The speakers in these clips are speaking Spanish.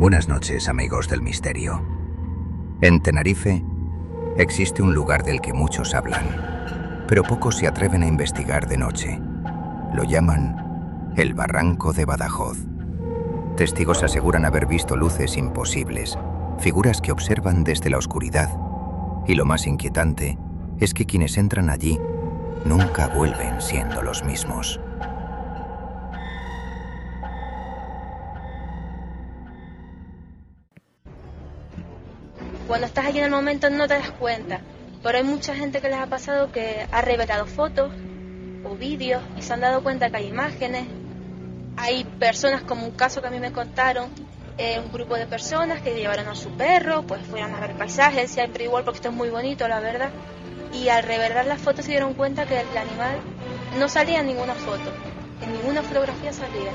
Buenas noches, amigos del misterio. En Tenerife existe un lugar del que muchos hablan, pero pocos se atreven a investigar de noche. Lo llaman el Barranco de Badajoz. Testigos aseguran haber visto luces imposibles, figuras que observan desde la oscuridad. Y lo más inquietante es que quienes entran allí nunca vuelven siendo los mismos. Cuando estás allí en el momento no te das cuenta, pero hay mucha gente que les ha pasado que ha revelado fotos o vídeos y se han dado cuenta que hay imágenes. Hay personas, como un caso que a mí me contaron, un grupo de personas que llevaron a su perro, pues fueron a ver paisajes, siempre igual porque esto es muy bonito, la verdad. Y al revelar las fotos se dieron cuenta que el animal no salía en ninguna foto, en ninguna fotografía salía.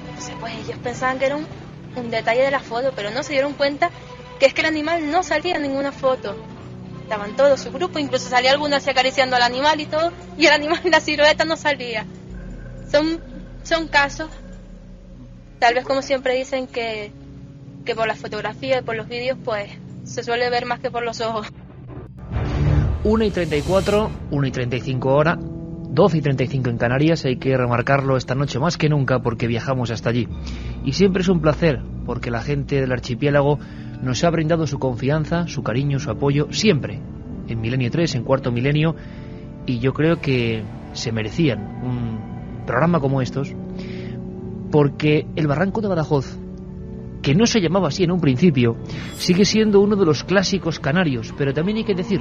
Entonces pues ellos pensaban que era un detalle de la foto, pero no se dieron cuenta que es que el animal no salía en ninguna foto. Estaban todos su grupo, incluso salía alguno así acariciando al animal y todo, y el animal, la silueta no salía. Son casos, tal vez como siempre dicen que por la fotografía y por los vídeos pues se suele ver más que por los ojos. 1:34, 1:35 hora, 12:35 en Canarias. Hay que remarcarlo esta noche más que nunca porque viajamos hasta allí. Y siempre es un placer porque la gente del archipiélago nos ha brindado su confianza, su cariño, su apoyo, siempre, en Milenio 3, en Cuarto Milenio, y yo creo que se merecían un programa como estos, porque el Barranco de Badajoz, que no se llamaba así en un principio, sigue siendo uno de los clásicos canarios, pero también hay que decir,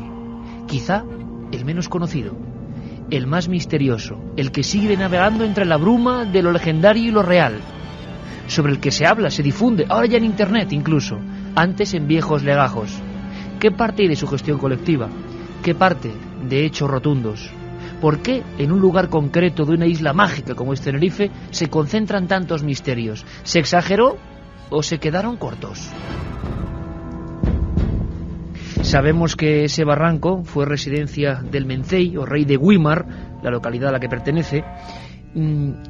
quizá el menos conocido, el más misterioso, el que sigue navegando entre la bruma de lo legendario y lo real, sobre el que se habla, se difunde, ahora ya en internet incluso, antes en viejos legajos. ¿Qué parte hay de su gestión colectiva? ¿Qué parte de hechos rotundos? ¿Por qué en un lugar concreto de una isla mágica como es Tenerife se concentran tantos misterios? ¿Se exageró o se quedaron cortos? Sabemos que ese barranco fue residencia del Mencey o rey de Güímar, la localidad a la que pertenece.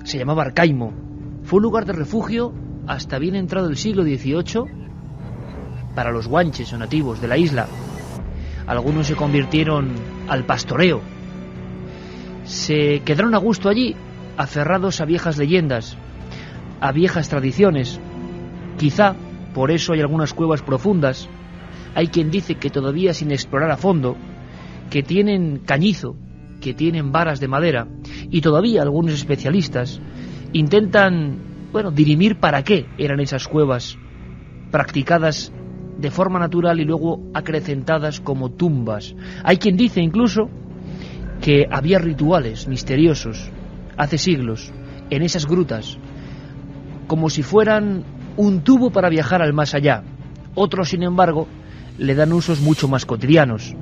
Se llamaba Arcaimo. Fue un lugar de refugio hasta bien entrado el siglo XVIII para los guanches o nativos de la isla. Algunos se convirtieron al pastoreo. Se quedaron a gusto allí, aferrados a viejas leyendas, a viejas tradiciones. Quizá por eso hay algunas cuevas profundas. Hay quien dice que todavía sin explorar a fondo, que tienen cañizo, que tienen varas de madera, y todavía algunos especialistas intentan, dirimir para qué eran esas cuevas, practicadas de forma natural y luego acrecentadas como tumbas. Hay quien dice incluso que había rituales misteriosos hace siglos en esas grutas, como si fueran un tubo para viajar al más allá. Otros, sin embargo, le dan usos mucho más cotidianos,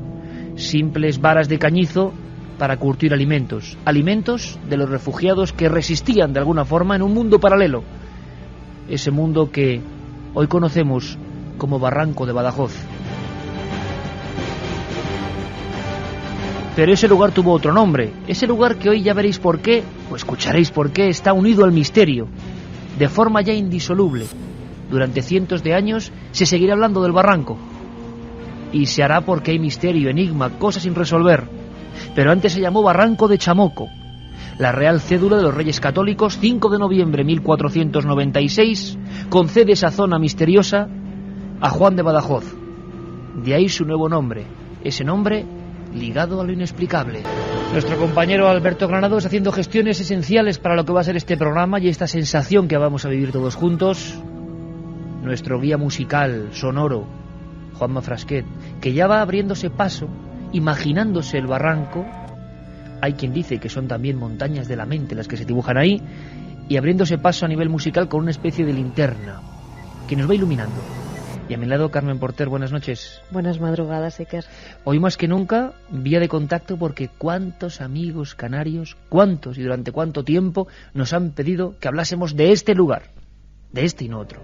simples varas de cañizo para curtir alimentos de los refugiados que resistían de alguna forma en un mundo paralelo, ese mundo que hoy conocemos como Barranco de Badajoz. Pero ese lugar tuvo otro nombre, ese lugar que hoy ya veréis por qué, o escucharéis por qué, está unido al misterio, de forma ya indisoluble. Durante cientos de años se seguirá hablando del barranco, y se hará porque hay misterio, enigma, cosas sin resolver. Pero antes se llamó Barranco de Chamoco. La Real Cédula de los Reyes Católicos, 5 de noviembre de 1496, concede esa zona misteriosa a Juan de Badajoz. De ahí su nuevo nombre, ese nombre ligado a lo inexplicable. Nuestro compañero Alberto Granados haciendo gestiones esenciales para lo que va a ser este programa y esta sensación que vamos a vivir todos juntos. Nuestro guía musical, sonoro, Juanma Frasquet, que ya va abriéndose paso, imaginándose el barranco. Hay quien dice que son también montañas de la mente las que se dibujan ahí, y abriéndose paso a nivel musical con una especie de linterna que nos va iluminando. Y a mi lado, Carmen Porter, buenas noches. Buenas madrugadas, Iker. Hoy más que nunca, vía de contacto, porque cuántos amigos canarios, cuántos y durante cuánto tiempo nos han pedido que hablásemos de este lugar, de este y no otro.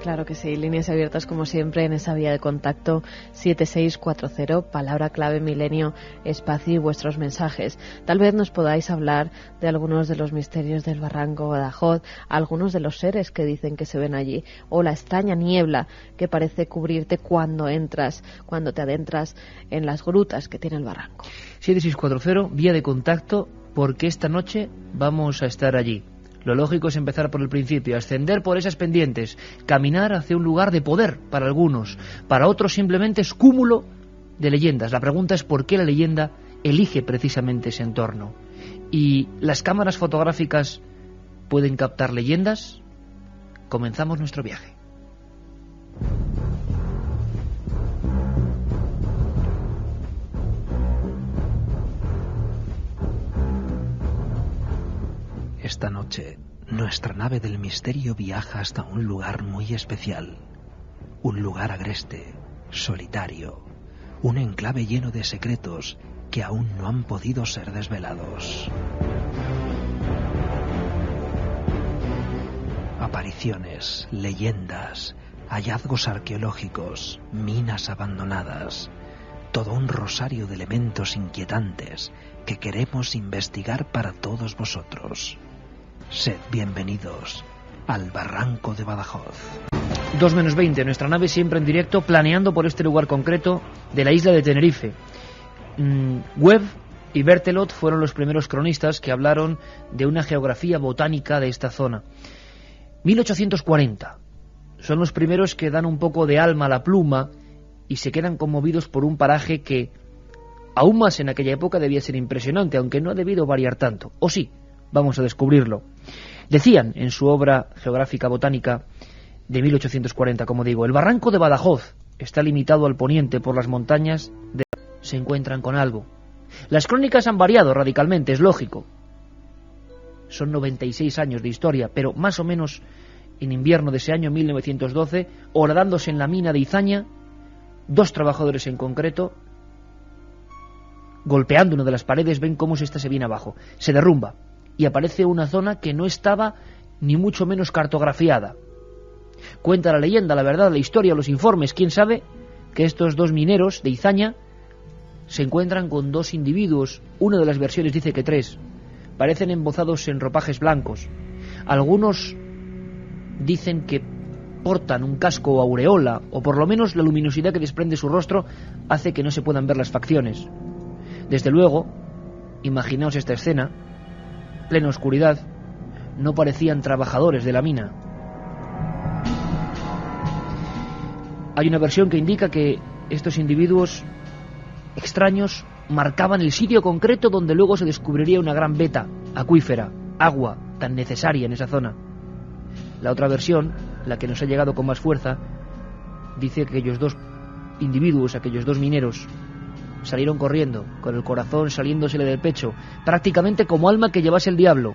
Claro que sí, líneas abiertas como siempre en esa vía de contacto 7640, palabra clave Milenio, espacio y vuestros mensajes. Tal vez nos podáis hablar de algunos de los misterios del barranco Badajoz, algunos de los seres que dicen que se ven allí, o la extraña niebla que parece cubrirte cuando te adentras en las grutas que tiene el barranco. 7640, vía de contacto, porque esta noche vamos a estar allí. Lo lógico es empezar por el principio, ascender por esas pendientes, caminar hacia un lugar de poder para algunos, para otros simplemente es cúmulo de leyendas. La pregunta es por qué la leyenda elige precisamente ese entorno. ¿Y las cámaras fotográficas pueden captar leyendas? Comenzamos nuestro viaje. Esta noche, nuestra nave del misterio viaja hasta un lugar muy especial. Un lugar agreste, solitario, un enclave lleno de secretos que aún no han podido ser desvelados. Apariciones, leyendas, hallazgos arqueológicos, minas abandonadas, todo un rosario de elementos inquietantes que queremos investigar para todos vosotros. Sed bienvenidos al Barranco de Badajoz. 2:20, nuestra nave siempre en directo, planeando por este lugar concreto de la isla de Tenerife. Webb y Berthelot fueron los primeros cronistas que hablaron de una geografía botánica de esta zona. 1840. Son los primeros que dan un poco de alma a la pluma y se quedan conmovidos por un paraje que, aún más en aquella época, debía ser impresionante, aunque no ha debido variar tanto. ¿O sí? Vamos a descubrirlo. Decían en su obra geográfica botánica de 1840, como digo, el barranco de Badajoz está limitado al poniente por las montañas de... Se encuentran con algo. Las crónicas han variado radicalmente, es lógico. Son 96 años de historia, pero más o menos en invierno de ese año 1912, horadándose en la mina de Izaña, 2 trabajadores en concreto, golpeando una de las paredes, ven cómo esta se viene abajo, se derrumba y aparece una zona que no estaba ni mucho menos cartografiada. Cuenta la leyenda, la verdad, la historia, los informes, quién sabe, que estos 2 mineros de Izaña se encuentran con 2 individuos, una de las versiones dice que 3, parecen embozados en ropajes blancos. Algunos dicen que portan un casco o aureola, o por lo menos la luminosidad que desprende su rostro hace que no se puedan ver las facciones. Desde luego, imaginaos esta escena, plena oscuridad, no parecían trabajadores de la mina. Hay una versión que indica que estos individuos extraños marcaban el sitio concreto donde luego se descubriría una gran veta acuífera, agua tan necesaria en esa zona. La otra versión, la que nos ha llegado con más fuerza, dice que aquellos 2 individuos, aquellos 2 mineros, salieron corriendo, con el corazón saliéndosele del pecho, prácticamente como alma que llevase el diablo.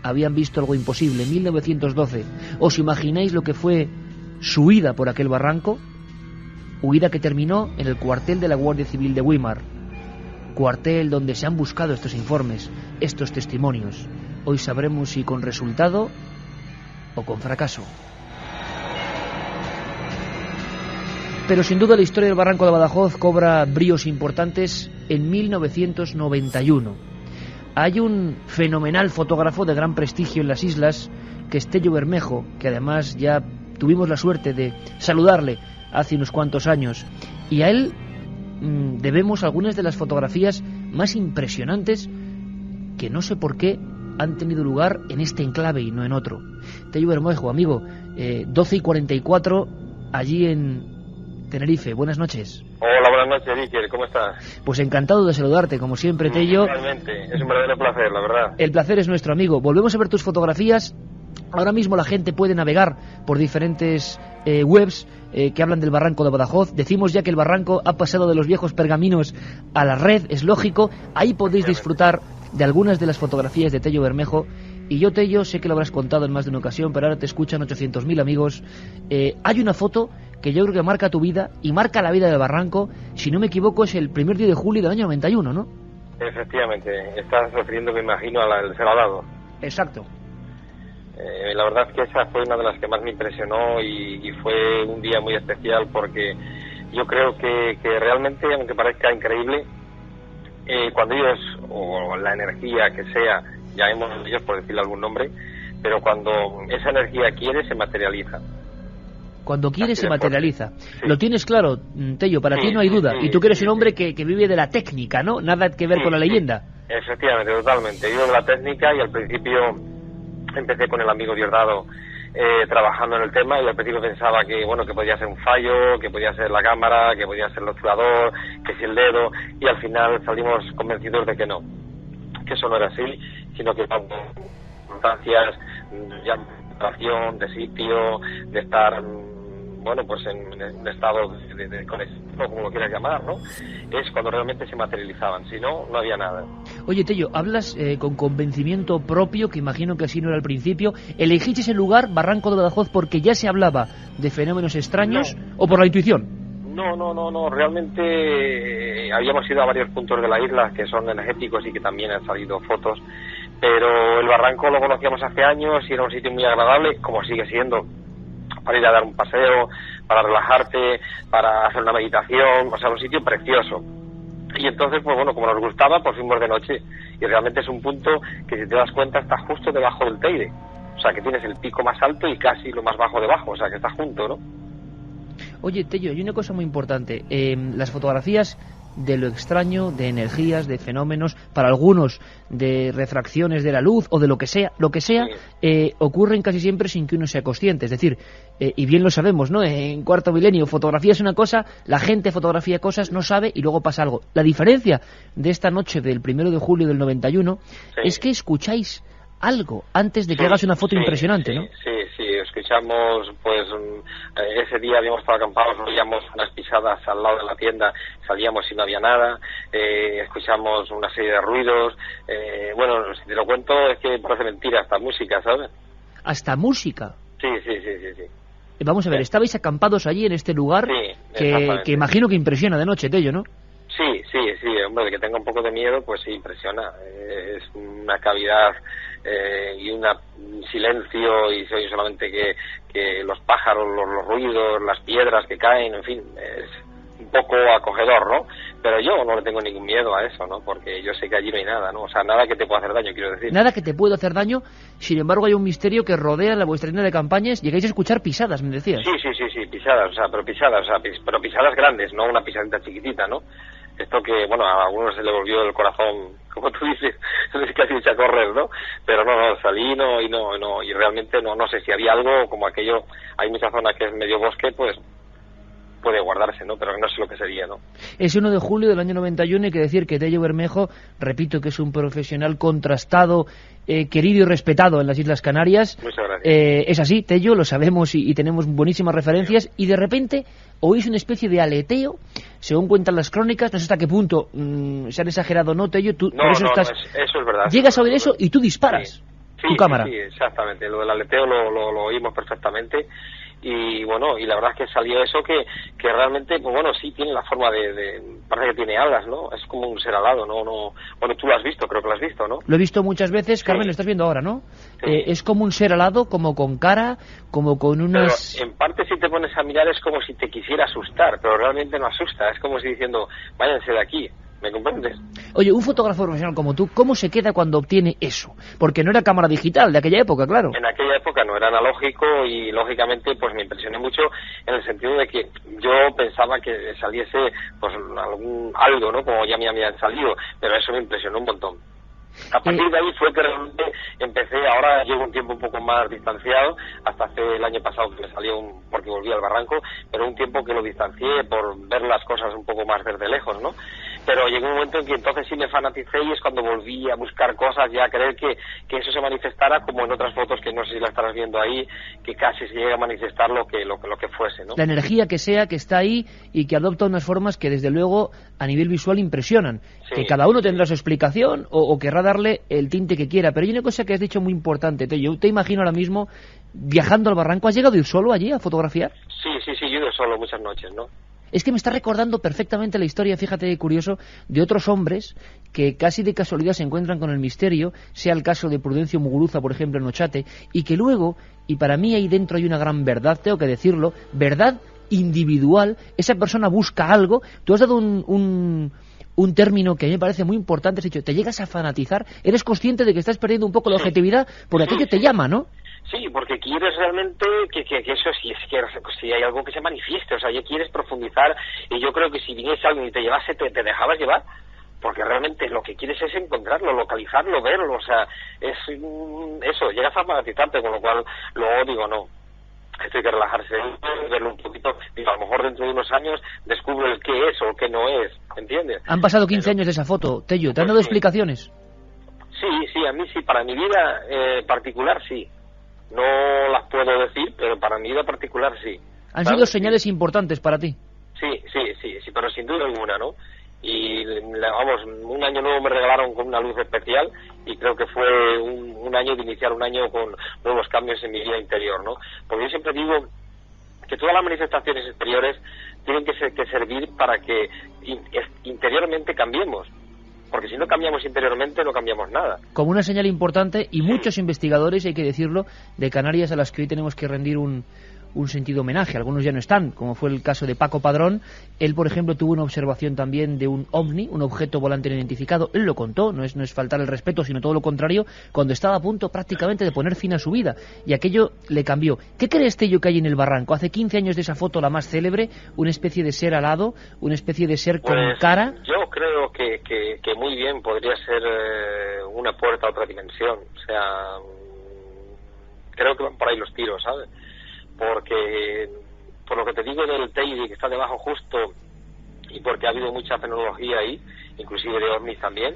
Habían visto algo imposible, 1912. ¿Os imagináis lo que fue su huida por aquel barranco? Huida que terminó en el cuartel de la Guardia Civil de Weimar. Cuartel donde se han buscado estos informes, estos testimonios. Hoy sabremos si con resultado o con fracaso. Pero sin duda la historia del Barranco de Badajoz cobra bríos importantes en 1991. Hay un fenomenal fotógrafo de gran prestigio en las islas, que es Tello Bermejo, que además ya tuvimos la suerte de saludarle hace unos cuantos años. Y a él debemos algunas de las fotografías más impresionantes que no sé por qué han tenido lugar en este enclave y no en otro. Tello Bermejo, amigo, 12:44 allí en Tenerife. Buenas noches. Hola, buenas noches, Iker. ¿Cómo estás? Pues encantado de saludarte, como siempre, Tello. Realmente, es un verdadero placer, la verdad. El placer es nuestro, amigo. Volvemos a ver tus fotografías. Ahora mismo la gente puede navegar por diferentes webs que hablan del Barranco de Badajoz. Decimos ya que el barranco ha pasado de los viejos pergaminos a la red, es lógico. Ahí podéis disfrutar de algunas de las fotografías de Tello Bermejo. Y yo, Tello, sé que lo habrás contado en más de una ocasión, pero ahora te escuchan 800.000 amigos. Hay una foto que yo creo que marca tu vida y marca la vida del barranco. Si no me equivoco, es el 1 de julio del año 91, ¿no? Efectivamente, estás refiriendo, me imagino, al Saladado. Exacto. La verdad es que esa fue una de las que más me impresionó y fue un día muy especial porque yo creo que realmente, aunque parezca increíble, cuando ellos, o la energía que sea, llamémoslos ellos por decirle algún nombre, pero cuando esa energía quiere, se materializa. Cuando quiere se materializa. Sí. Lo tienes claro, Tello, para ti no hay duda. Y tú que eres un hombre que vive de la técnica, ¿no? Nada que ver con la leyenda. Efectivamente, totalmente. Vivo de la técnica y al principio empecé con el amigo Diosdado trabajando en el tema y al principio pensaba que que podía ser un fallo, que podía ser la cámara, que podía ser el obturador, que si el dedo, y al final salimos convencidos de que no, que eso no era así, sino que son circunstancias ya de situación, de sitio, de estar pues en un estado de conexión, como lo quieras llamar, ¿no? Es cuando realmente se materializaban, si no, no había nada. Oye, Tello, hablas con convencimiento propio, que imagino que así no era al principio. ¿Elegiste ese lugar, Barranco de Badajoz, porque ya se hablaba de fenómenos extraños o por la intuición? No, realmente habíamos ido a varios puntos de la isla que son energéticos y que también han salido fotos, pero el Barranco lo conocíamos hace años y era un sitio muy agradable, como sigue siendo, para ir a dar un paseo, para relajarte, para hacer una meditación, o sea, un sitio precioso. Y entonces, como nos gustaba, pues fuimos de noche. Y realmente es un punto que, si te das cuenta, está justo debajo del Teide. O sea, que tienes el pico más alto y casi lo más bajo debajo, o sea, que está junto, ¿no? Oye, Tello, hay una cosa muy importante. Las fotografías de lo extraño, de energías, de fenómenos, para algunos de refracciones de la luz o de lo que sea, ocurren casi siempre sin que uno sea consciente. Es decir, y bien lo sabemos, ¿no? En Cuarto Milenio, fotografía es una cosa, la gente fotografía cosas, no sabe y luego pasa algo. La diferencia de esta noche del 1 de julio del 91 es que escucháis algo antes de que hagas una foto impresionante, ¿no? Sí, escuchamos, pues ese día habíamos estado acampados, oíamos unas pisadas al lado de la tienda, salíamos y no había nada, escuchamos una serie de ruidos, si te lo cuento es que parece mentira, hasta música, ¿sabes? ¿Hasta música? Sí. Vamos a ver, estabais acampados allí en este lugar que imagino que impresiona de noche, Tello, ¿no? Sí, hombre, de que tenga un poco de miedo, pues sí, impresiona. Es una cavidad y un silencio, y se oye solamente que los pájaros, los ruidos, las piedras que caen, en fin, es un poco acogedor, ¿no? Pero yo no le tengo ningún miedo a eso, ¿no? Porque yo sé que allí no hay nada, ¿no? O sea, nada que te pueda hacer daño, quiero decir. Nada que te pueda hacer daño, sin embargo hay un misterio que rodea la vuestra línea de campañas. Llegáis a escuchar pisadas, me decías. Sí, pisadas, pero pisadas grandes, no una pisadita chiquitita, ¿no? Esto que, a algunos se le volvió el corazón, como tú dices, casi echa a correr, ¿no? Pero no, salí y realmente no sé si había algo como aquello. Hay mucha zona que es medio bosque, pues puede guardarse, ¿no? Pero no sé lo que sería, ¿no? Es 1 de julio del año 91, hay que decir que Tello Bermejo, repito que es un profesional contrastado, querido y respetado en las Islas Canarias. Muchas gracias. Es así, Tello, lo sabemos y tenemos buenísimas referencias, y de repente oís una especie de aleteo, según cuentan las crónicas, no sé hasta qué punto se han exagerado o no, Tello, tú eso es verdad. Llegas a oír eso y tú disparas tu cámara. Sí, exactamente, lo del aleteo lo oímos perfectamente. Y la verdad es que salió eso que realmente, sí tiene la forma parece que tiene alas, ¿no? Es como un ser alado, ¿no? Tú lo has visto, creo que lo has visto, ¿no? Lo he visto muchas veces, Carmen, lo estás viendo ahora, ¿no? Sí. Es como un ser alado, como con cara, como con unas... Pero en parte, si te pones a mirar, es como si te quisiera asustar, pero realmente no asusta, es como si diciendo, váyanse de aquí. ¿Me comprendes? Oye, un fotógrafo profesional como tú, ¿cómo se queda cuando obtiene eso? Porque no era cámara digital de aquella época, claro. En aquella época no era analógico y, lógicamente, pues me impresioné mucho en el sentido de que yo pensaba que saliese pues algo, ¿no? Como ya me habían salido, pero eso me impresionó un montón. A partir de ahí fue que realmente empecé, ahora llevo un tiempo un poco más distanciado, hasta hace el año pasado que me salió porque volví al Barranco, pero un tiempo que lo distancié por ver las cosas un poco más desde lejos, ¿no? Pero llegó un momento en que entonces sí me fanaticé y es cuando volví a buscar cosas, ya a creer que eso se manifestara, como en otras fotos que no sé si la estarás viendo ahí, que casi se llega a manifestar lo que fuese, ¿no? La energía que sea, que está ahí y que adopta unas formas que desde luego a nivel visual impresionan, que cada uno tendrá su explicación o querrá darle el tinte que quiera, pero hay una cosa que has dicho muy importante, yo te imagino ahora mismo viajando al Barranco. ¿Has llegado a ir solo allí a fotografiar? Sí, yo he ido solo muchas noches, ¿no? Es que me está recordando perfectamente la historia, fíjate, curioso, de otros hombres que casi de casualidad se encuentran con el misterio, sea el caso de Prudencio Muguruza, por ejemplo, en Ochate, y que luego, y para mí ahí dentro hay una gran verdad, tengo que decirlo, verdad individual, esa persona busca algo. Tú has dado un término que a mí me parece muy importante, has dicho, te llegas a fanatizar, eres consciente de que estás perdiendo un poco la objetividad, por aquello te llama, ¿no? Sí, porque quieres realmente que eso sí, si hay algo que se manifieste, o sea, ya quieres profundizar, y yo creo que si viniese alguien y te llevase, te dejabas llevar, porque realmente lo que quieres es encontrarlo, localizarlo, verlo, o sea, es eso, llegas a fanatizarte, con lo cual luego digo, no, esto hay que relajarse, verlo un poquito, y a lo mejor dentro de unos años descubro el qué es o el qué no es, ¿entiendes? Han pasado 15 años de esa foto, Tello, ¿te han dado explicaciones? Sí, a mí sí, para mi vida particular sí. No las puedo decir, pero para mi vida particular sí. ¿Han sido señales importantes para ti? Sí, pero sin duda alguna, ¿no? Y vamos, un año nuevo me regalaron con una luz especial y creo que fue un año de iniciar un año con nuevos cambios en mi vida interior, ¿no? Porque yo siempre digo que todas las manifestaciones exteriores tienen que servir para que interiormente cambiemos. Porque si no cambiamos interiormente, no cambiamos nada. Como una señal importante, y muchos investigadores, hay que decirlo, de Canarias a las que hoy tenemos que rendir un sentido homenaje. Algunos ya no están, como fue el caso de Paco Padrón. Él, por ejemplo, tuvo una observación también de un ovni, un objeto volante no identificado. Él lo contó, no es faltar el respeto, sino todo lo contrario, cuando estaba a punto prácticamente de poner fin a su vida. Y aquello le cambió. ¿Qué crees, Tello, que hay en el barranco? Hace 15 años de esa foto, la más célebre, una especie de ser alado, una especie de ser con cara. Yo creo que muy bien podría ser una puerta a otra dimensión. O sea, creo que van por ahí los tiros, ¿sabes? Porque, por lo que te digo del Teide, que está debajo justo, y porque ha habido mucha tecnología ahí, inclusive de ovnis también,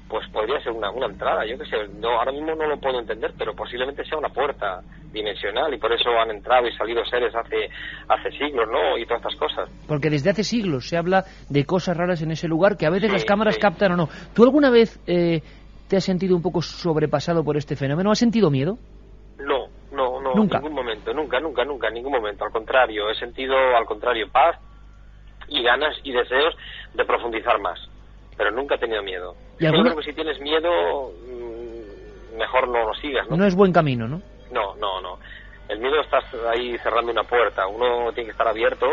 pues podría ser una entrada, yo qué sé, ahora mismo no lo puedo entender, pero posiblemente sea una puerta dimensional, y por eso han entrado y salido seres hace siglos, ¿no? Y todas estas cosas. Porque desde hace siglos se habla de cosas raras en ese lugar que a veces las cámaras captan o no. ¿Tú alguna vez te has sentido un poco sobrepasado por este fenómeno? ¿Has sentido miedo? No, ¿Nunca? En ningún momento, nunca, en ningún momento. Al contrario, he sentido, paz y ganas y deseos de profundizar más. Pero nunca he tenido miedo. Yo creo que si tienes miedo, mejor no lo sigas, ¿no? No es buen camino, ¿no? No. El miedo, estás ahí cerrando una puerta. Uno tiene que estar abierto,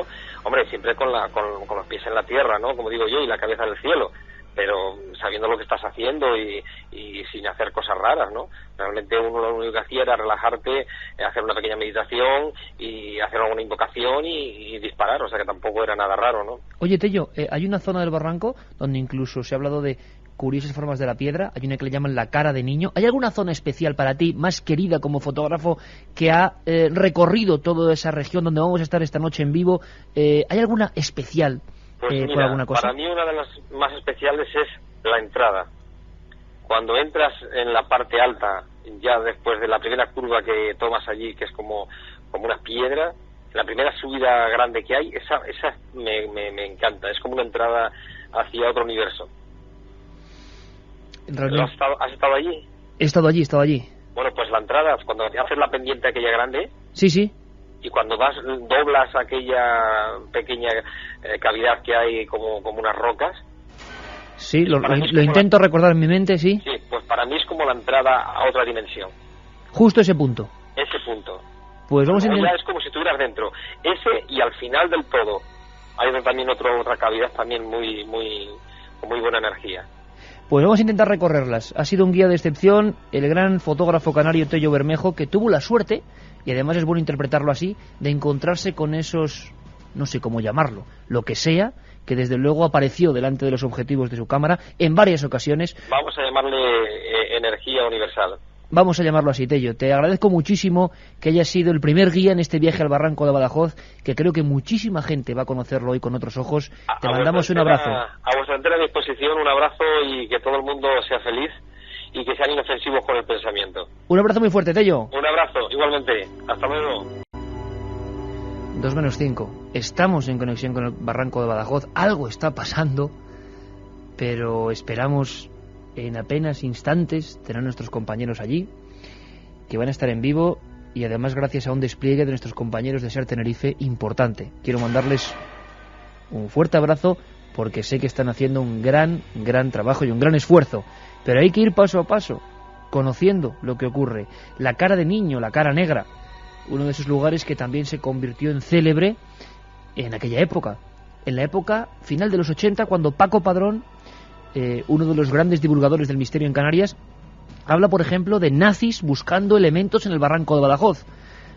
hombre, siempre con los pies en la tierra, ¿no? Como digo yo, y la cabeza en el cielo. Pero sabiendo lo que estás haciendo y sin hacer cosas raras, ¿no? Realmente uno lo único que hacía era relajarte, hacer una pequeña meditación y hacer alguna invocación y disparar, o sea que tampoco era nada raro, ¿no? Oye, Tello, hay una zona del barranco donde incluso se ha hablado de curiosas formas de la piedra, hay una que le llaman la cara de niño. ¿Hay alguna zona especial para ti, más querida como fotógrafo, que ha recorrido toda esa región donde vamos a estar esta noche en vivo? ¿Hay alguna especial? Pues mira, por alguna cosa. Para mí una de las más especiales es la entrada. Cuando entras en la parte alta, ya después de la primera curva que tomas allí, que es como una piedra, la primera subida grande que hay, esa me encanta. Es como una entrada hacia otro universo. ¿Has estado allí? He estado allí. Bueno, pues la entrada, cuando haces la pendiente aquella grande... Sí. Y cuando doblas aquella pequeña cavidad que hay como unas rocas... Sí, lo intento recordar en mi mente, sí. Sí, pues para mí es como la entrada a otra dimensión. Justo ese punto. Pues vamos a intentar... Es como si estuvieras dentro. Ese, y al final del todo hay también otra cavidad también con muy buena energía. Pues vamos a intentar recorrerlas. Ha sido un guía de excepción el gran fotógrafo canario Tello Bermejo, que tuvo la suerte, y además es bueno interpretarlo así, de encontrarse con esos, no sé cómo llamarlo, lo que sea, que desde luego apareció delante de los objetivos de su cámara en varias ocasiones. Vamos a llamarle energía universal. Vamos a llamarlo así, Tello. Te agradezco muchísimo que hayas sido el primer guía en este viaje al barranco de Badajoz, que creo que muchísima gente va a conocerlo hoy con otros ojos. Te mandamos un abrazo. A vuestra entera disposición, un abrazo, y que todo el mundo sea feliz y que sean inofensivos con el pensamiento. Un abrazo muy fuerte, Tello. Un abrazo, igualmente. Hasta luego. 2:05. Estamos en conexión con el barranco de Badajoz. Algo está pasando, pero esperamos en apenas instantes tener a nuestros compañeros allí, que van a estar en vivo, y además gracias a un despliegue de nuestros compañeros de SER Tenerife importante. Quiero mandarles un fuerte abrazo, porque sé que están haciendo un gran trabajo y un gran esfuerzo. Pero hay que ir paso a paso, conociendo lo que ocurre. La cara de niño, la cara negra, uno de esos lugares que también se convirtió en célebre en aquella época. En la época final de los 80, cuando Paco Padrón, uno de los grandes divulgadores del misterio en Canarias, habla, por ejemplo, de nazis buscando elementos en el barranco de Badajoz.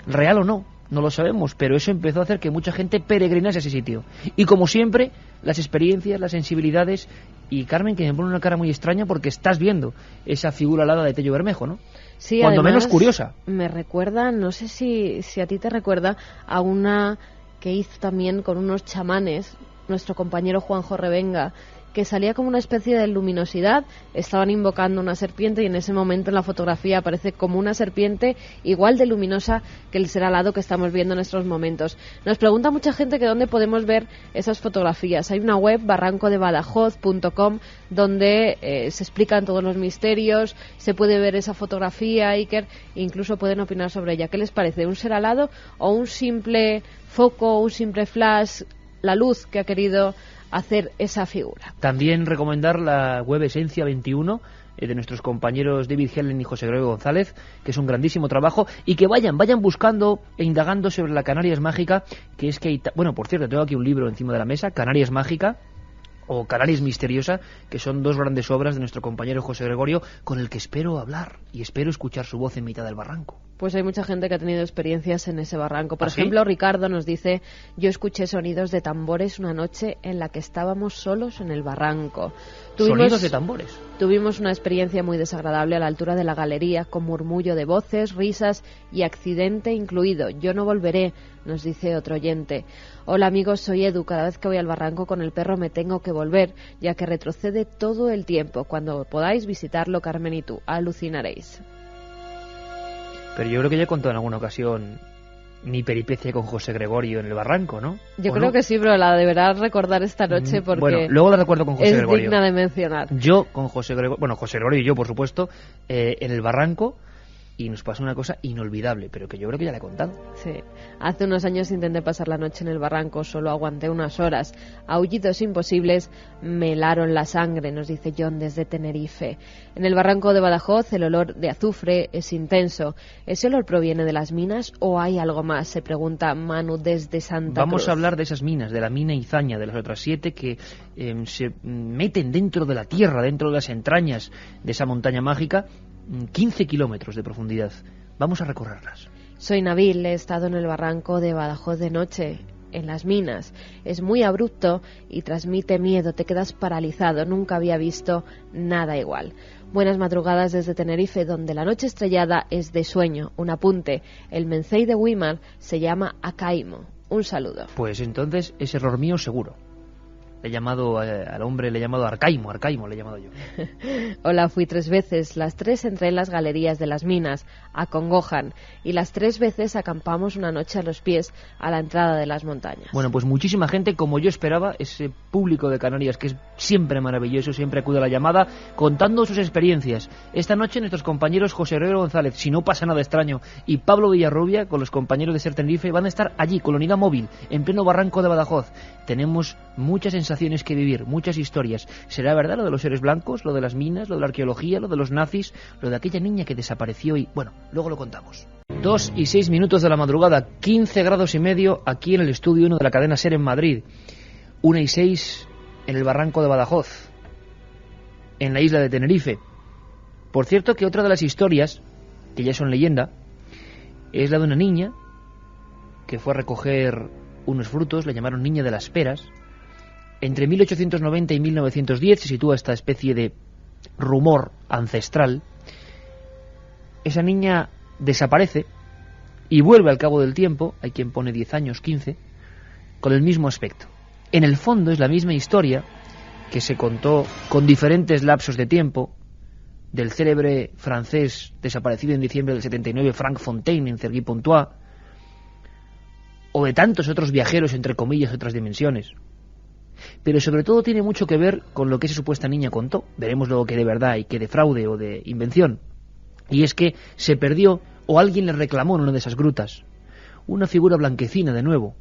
Real o no, no lo sabemos, pero eso empezó a hacer que mucha gente peregrinase a ese sitio. Y como siempre, las experiencias, las sensibilidades. Y Carmen, que me pone una cara muy extraña porque estás viendo esa figura alada de Tello Bermejo, ¿no? Sí, cuando además, menos curiosa. Me recuerda, no sé si a ti te recuerda, a una que hizo también con unos chamanes, nuestro compañero Juanjo Revenga, que salía como una especie de luminosidad, estaban invocando una serpiente y en ese momento en la fotografía aparece como una serpiente igual de luminosa que el ser alado que estamos viendo en estos momentos. Nos pregunta mucha gente que dónde podemos ver esas fotografías. Hay una web, barrancodebadajoz.com, donde se explican todos los misterios, se puede ver esa fotografía, Iker, e incluso pueden opinar sobre ella. ¿Qué les parece? ¿Un ser alado o un simple foco, un simple flash, la luz que ha querido hacer esa figura? También recomendar la web Esencia 21 de nuestros compañeros David Helen y José Gregorio González, que es un grandísimo trabajo, y que vayan buscando e indagando sobre la Canarias Mágica, que es que... Bueno, por cierto, tengo aquí un libro encima de la mesa, Canarias Mágica o Canarias Misteriosa, que son dos grandes obras de nuestro compañero José Gregorio, con el que espero hablar y espero escuchar su voz en mitad del barranco. Pues hay mucha gente que ha tenido experiencias en ese barranco. Por ¿Ah, sí? ejemplo, Ricardo nos dice: yo escuché sonidos de tambores una noche en la que estábamos solos en el barranco. Sonidos de tambores. Tuvimos una experiencia muy desagradable a la altura de la galería, con murmullo de voces, risas y accidente incluido. Yo no volveré, nos dice otro oyente. Hola amigos, soy Edu. Cada vez que voy al barranco con el perro me tengo que volver, ya que retrocede todo el tiempo. Cuando podáis visitarlo, Carmen y tú, alucinaréis. Pero yo creo que ya he contado en alguna ocasión mi peripecia con José Gregorio en el barranco, ¿no? Yo creo que sí, pero la deberás recordar esta noche porque bueno, luego la recuerdo con José es Gregorio. digna de mencionar. Yo con José Gregorio, bueno, José Gregorio y yo, por supuesto, en el barranco, y nos pasó una cosa inolvidable, pero que yo creo que ya la he contado. Sí. Hace unos años intenté pasar la noche en el barranco, solo aguanté unas horas. Aullidos imposibles me helaron la sangre, nos dice John desde Tenerife. En el barranco de Badajoz el olor de azufre es intenso. ¿Ese olor proviene de las minas o hay algo más?, se pregunta Manu desde Santa Cruz. Vamos a hablar de esas minas, de la mina Izaña, de las otras 7 que se meten dentro de la tierra, dentro de las entrañas de esa montaña mágica, 15 kilómetros de profundidad. Vamos a recorrerlas. Soy Nabil, he estado en el barranco de Badajoz de noche, en las minas. Es muy abrupto y transmite miedo, te quedas paralizado. Nunca había visto nada igual. Buenas madrugadas desde Tenerife, donde la noche estrellada es de sueño. Un apunte, el Mencey de Weimar se llama Acaimo. Un saludo. Pues entonces es error mío seguro. Le he llamado al hombre, le he llamado Arcaimo le he llamado yo. Hola, fui 3 veces, las 3 entré en las galerías de las minas, acongojan, y las 3 veces acampamos una noche a los pies a la entrada de las montañas. Bueno, pues muchísima gente, como yo esperaba, ese público de Canarias que es siempre maravilloso, siempre acude a la llamada, contando sus experiencias. Esta noche nuestros compañeros José Gregorio González, si no pasa nada extraño, y Pablo Villarrubia, con los compañeros de Ser Tenerife, van a estar allí con la unidad móvil, en pleno barranco de Badajoz. Tenemos muchas sensaciones que vivir, muchas historias. ¿Será verdad lo de los seres blancos, lo de las minas, lo de la arqueología, lo de los nazis, lo de aquella niña que desapareció y... Bueno, luego lo contamos. 2:06 de la madrugada, 15 grados y medio aquí en el estudio 1 de la cadena SER en Madrid. 1:06 en el barranco de Badajoz, en la isla de Tenerife. Por cierto que otra de las historias, que ya son leyenda, es la de una niña que fue a recoger unos frutos, la llamaron Niña de las Peras. Entre 1890 y 1910 se sitúa esta especie de rumor ancestral. Esa niña desaparece y vuelve al cabo del tiempo, hay quien pone 10 años, 15, con el mismo aspecto. En el fondo es la misma historia que se contó con diferentes lapsos de tiempo del célebre francés desaparecido en diciembre del 79, Franck Fontaine, en Cergy-Pontoise, o de tantos otros viajeros, entre comillas, de otras dimensiones. Pero sobre todo tiene mucho que ver con lo que esa supuesta niña contó. Veremos luego que de verdad y que de fraude o de invención. Y es que se perdió, o alguien le reclamó en una de esas grutas, una figura blanquecina de nuevo.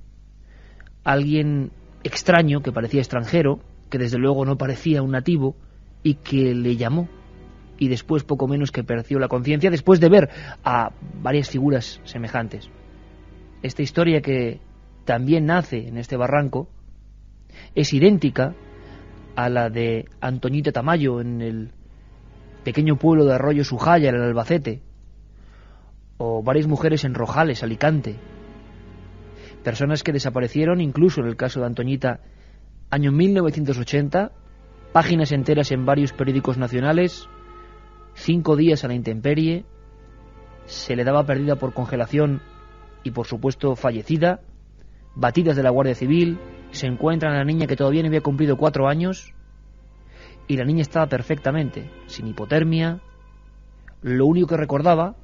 Alguien extraño, que parecía extranjero, que desde luego no parecía un nativo, y que le llamó, y después poco menos que perdió la conciencia después de ver a varias figuras semejantes. Esta historia, que también nace en este barranco, es idéntica a la de Antoñita Tamayo en el pequeño pueblo de Arroyo Sujaya, en el Albacete, o varias mujeres en Rojales, Alicante, personas que desaparecieron, incluso en el caso de Antoñita, año 1980, páginas enteras en varios periódicos nacionales, 5 días a la intemperie, se le daba perdida por congelación y por supuesto fallecida, batidas de la Guardia Civil, se encuentran a la niña que todavía no había cumplido 4 años, y la niña estaba perfectamente, sin hipotermia. Lo único que recordaba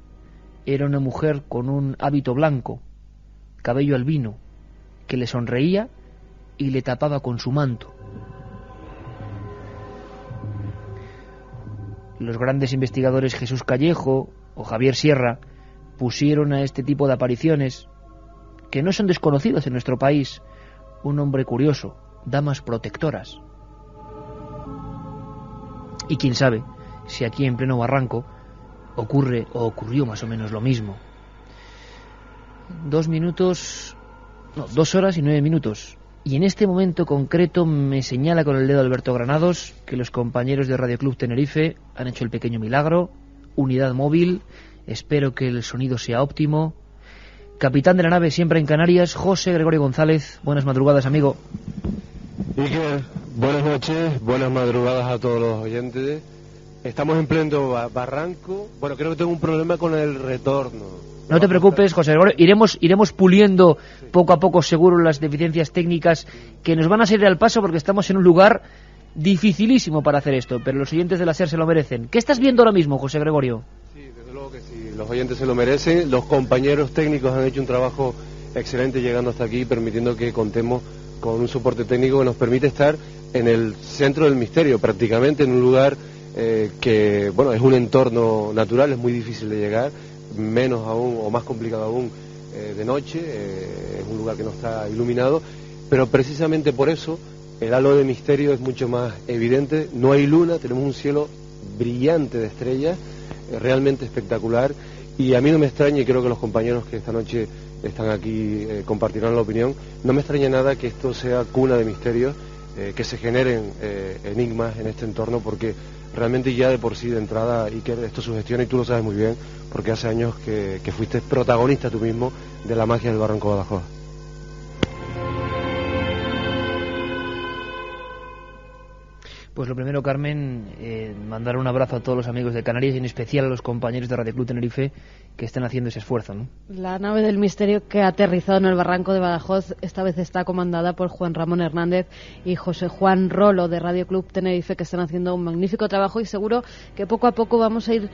era una mujer con un hábito blanco, cabello albino, que le sonreía y le tapaba con su manto. Los grandes investigadores Jesús Callejo o Javier Sierra pusieron a este tipo de apariciones, que no son desconocidas en nuestro país, un nombre curioso: damas protectoras. Y quién sabe si aquí en pleno barranco ocurre o ocurrió más o menos lo mismo. 2 horas y 9 minutos. Y en este momento concreto me señala con el dedo Alberto Granados que los compañeros de Radio Club Tenerife han hecho el pequeño milagro. Unidad móvil, espero que el sonido sea óptimo. Capitán de la nave siempre en Canarias, José Gregorio González. Buenas madrugadas, amigo. Iker, buenas noches, buenas madrugadas a todos los oyentes. Estamos en pleno barranco. Bueno, creo que tengo un problema con el retorno. No te preocupes, José Gregorio. Iremos puliendo poco a poco, seguro, las deficiencias técnicas que nos van a salir al paso, porque estamos en un lugar dificilísimo para hacer esto, pero los oyentes de la SER se lo merecen. ¿Qué estás viendo ahora mismo, José Gregorio? Sí, desde luego que sí, los oyentes se lo merecen. Los compañeros técnicos han hecho un trabajo excelente llegando hasta aquí, permitiendo que contemos con un soporte técnico que nos permite estar en el centro del misterio, prácticamente en un lugar que, bueno, es un entorno natural, es muy difícil de llegar, menos aún o más complicado aún de noche, es un lugar que no está iluminado, pero precisamente por eso el halo de misterio es mucho más evidente. No hay luna, tenemos un cielo brillante de estrellas, realmente espectacular, y a mí no me extraña, y creo que los compañeros que esta noche están aquí compartirán la opinión, no me extraña nada que esto sea cuna de misterios, que se generen enigmas en este entorno, porque realmente ya de por sí, de entrada, Iker, esto sugestiona, y tú lo sabes muy bien, porque hace años que fuiste protagonista tú mismo de la magia del Barranco de Badajoz. Pues lo primero, Carmen, mandar un abrazo a todos los amigos de Canarias y en especial a los compañeros de Radio Club Tenerife que están haciendo ese esfuerzo, ¿no? La nave del misterio que ha aterrizado en el Barranco de Badajoz esta vez está comandada por Juan Ramón Hernández y José Juan Rolo de Radio Club Tenerife, que están haciendo un magnífico trabajo, y seguro que poco a poco vamos a ir